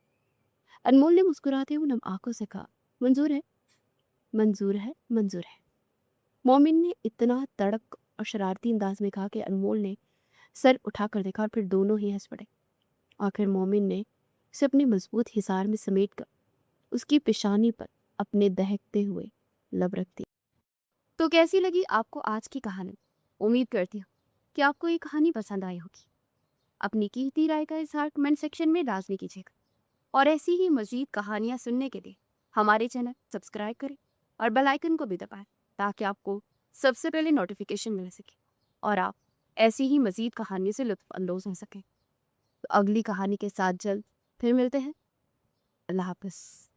अनमोल ने मुस्कुराते हुए नम आंखों से कहा, मंजूर है, मंजूर है, मंजूर है। मोमिन ने इतना तड़क और शरारती अंदाज में कहा कि अनमोल ने सर उठाकर देखा और फिर दोनों ही हंस पड़े। आखिर मोमिन ने उसे अपने मजबूत हिसार में समेट कर उसकी पेशानी पर अपने दहकते हुए लब रख दिया। तो कैसी लगी आपको आज की कहानी? उम्मीद करती हूँ कि आपको ये कहानी पसंद आई होगी। अपनी कीमती राय का इजहार कमेंट सेक्शन में लाजमी कीजिएगा और ऐसी ही मजीद कहानियाँ सुनने के लिए हमारे चैनल सब्सक्राइब करें और बेल आइकन को भी दबाएं ताकि आपको सबसे पहले नोटिफिकेशन मिल सके और आप ऐसी ही मजीद कहानियों से लुत्फ अंदोज हो सकें। तो अगली कहानी के साथ जल्द फिर मिलते हैं। अल्लाह हाफ़िज़।